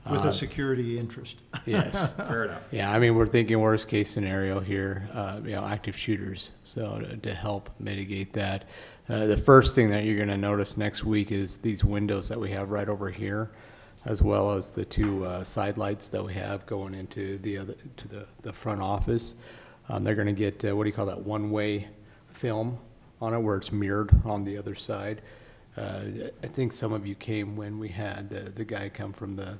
With a security interest. Yes. Fair enough. Yeah, I mean, we're thinking worst case scenario here, active shooters, so to help mitigate that. The first thing that you're going to notice next week is these windows that we have right over here, as well as the 2 side lights that we have going into the front office. They're going to get, what do you call that, one-way film on it where it's mirrored on the other side. I think some of you came when we had the guy come from the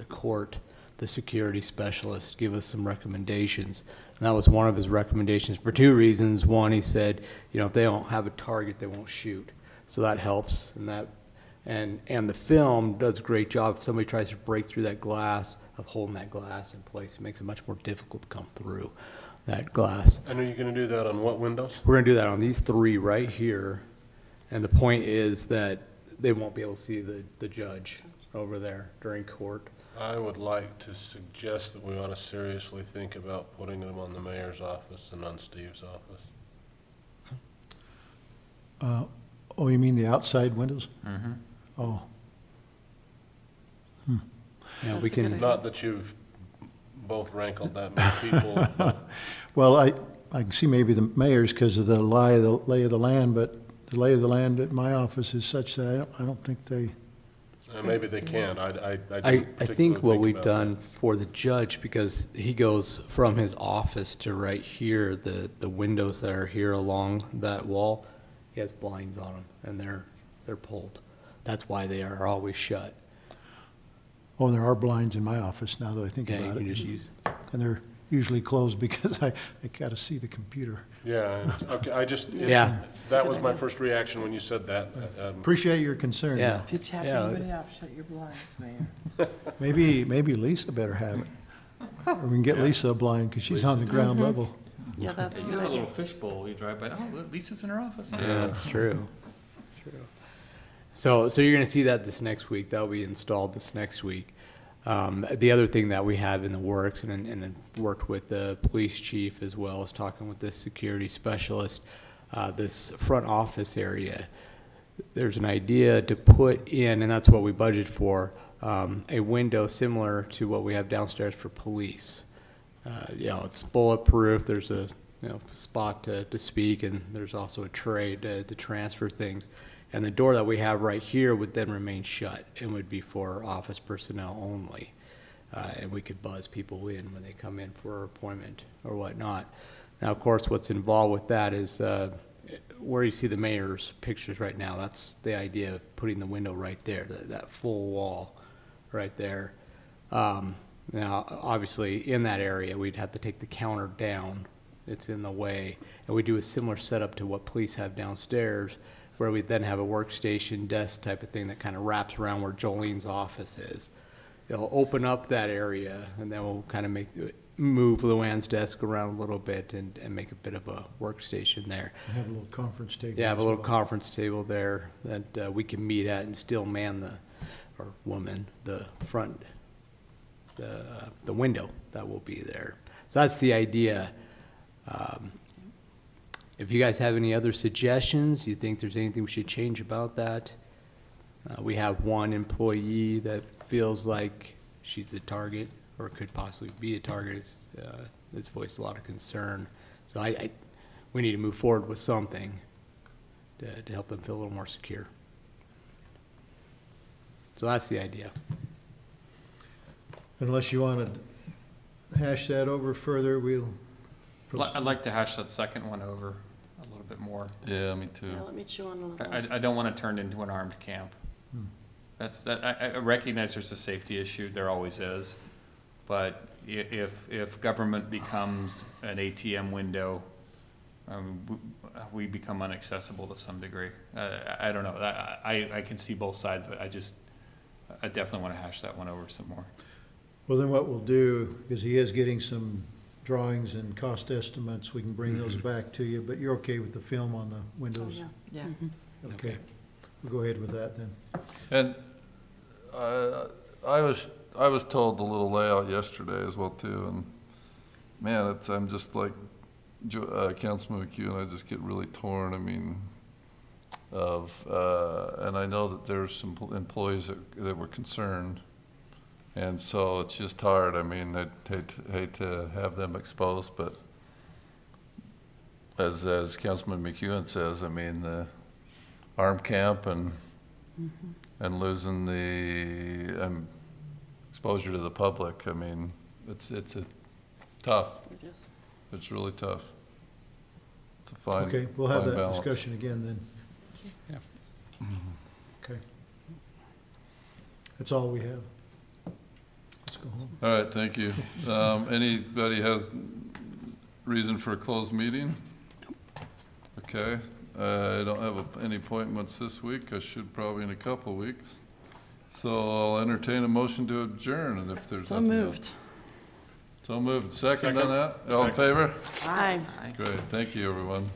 court, the security specialist, give us some recommendations. And that was one of his recommendations for 2 reasons. One, he said, if they don't have a target, they won't shoot. So that helps. And the film does a great job. If somebody tries to break through that glass, of holding that glass in place, it makes it much more difficult to come through. that glass. And are you gonna do that on what windows? We're gonna do that on these 3 right here, and the point is that they won't be able to see the judge over there during court. I would like to suggest that we ought to seriously think about putting them on the mayor's office and on Steve's office. Oh, you mean the outside windows? Mm-hmm. Oh, Yeah, That's we a good can, idea. Not that you've both rankled that many people, but well, I can see maybe the mayor's because of the lay of the land, but the lay of the land at my office is such that I don't think they, maybe they can't. I I didn't think particularly what we've about done for the judge, because he goes from his office to right here, the windows that are here along that wall, he has blinds on them, and they're pulled. That's why they are always shut. oh, there are blinds in my office now that I think Yeah, you about can it. just use, And they're usually closed because I gotta see the computer. Yeah, okay, Yeah. that was my first reaction when you said that. Appreciate your concern. yeah. If you chat Yeah. anybody up, shut your blinds, Mayor. Maybe Lisa better have it. Or we can get Lisa a blind because she's on the ground level. Yeah, that's a You good know, a idea. little fishbowl, you drive by, oh, look, Lisa's in her office. Yeah, that's true. So you're gonna see that this next week. That'll be installed this next week. The other thing that we have in the works, and I've worked with the police chief as well as talking with the security specialist, this front office area, there's an idea to put in, and that's what we budget for, a window similar to what we have downstairs for police. You know, it's bulletproof. There's a spot to speak, and there's also a tray to transfer things. And the door that we have right here would then remain shut and would be for office personnel only. And we could buzz people in when they come in for an appointment or whatnot. Now, of course, what's involved with that is where you see the mayor's pictures right now. That's the idea of putting the window right there, that full wall right there. Now, obviously, in that area, we'd have to take the counter down. It's in the way. And we do a similar setup to what police have downstairs, where we then have a workstation, desk type of thing that kind of wraps around where Jolene's office is. It'll open up that area, and then we'll kind of move Luann's desk around a little bit and make a bit of a workstation there. We have a little conference table. Yeah, have a as little well. conference table there that we can meet at and still man the front, the window that will be there. So that's the idea. If you guys have any other suggestions, you think there's anything we should change about that? We have one employee that feels like she's a target or could possibly be a target. Has voiced a lot of concern. So we need to move forward with something to help them feel a little more secure. So that's the idea. Unless you want to hash that over further, we'll proceed. I'd like to hash that second one over a little bit more. Yeah, me too. Yeah, let me chew on a little. I don't want to turn it into an armed camp. I recognize there's a safety issue, there always is. But if government becomes an ATM window, we become inaccessible to some degree. I don't know, I can see both sides, but I definitely want to hash that one over some more. Well, then what we'll do, because he is getting some drawings and cost estimates, we can bring those back to you, but you're okay with the film on the Oh, windows? yeah. Yeah. Okay, we'll go ahead with that then. And I was told the little layout yesterday as well too, and man, I'm just like Councilman McHugh, and I just get really torn. I mean, and I know that there's some employees that were concerned, and so it's just hard. I mean, I'd hate to have them exposed, but as Councilman McEwen says, I mean, the arm camp and losing the exposure to the public. I mean, it's tough. It is. It's really tough. It's a fine, Okay, we'll have fine that balance. discussion again then. Yeah. Okay. That's all we have. Let's go home. All right, thank you. Anybody has reason for a closed meeting? Okay, I don't have any appointments this week. I should probably in a couple weeks. So I'll entertain a motion to adjourn, and if there's So nothing else. moved. So moved. Second on that? All in favor? Aye. Great, thank you, everyone.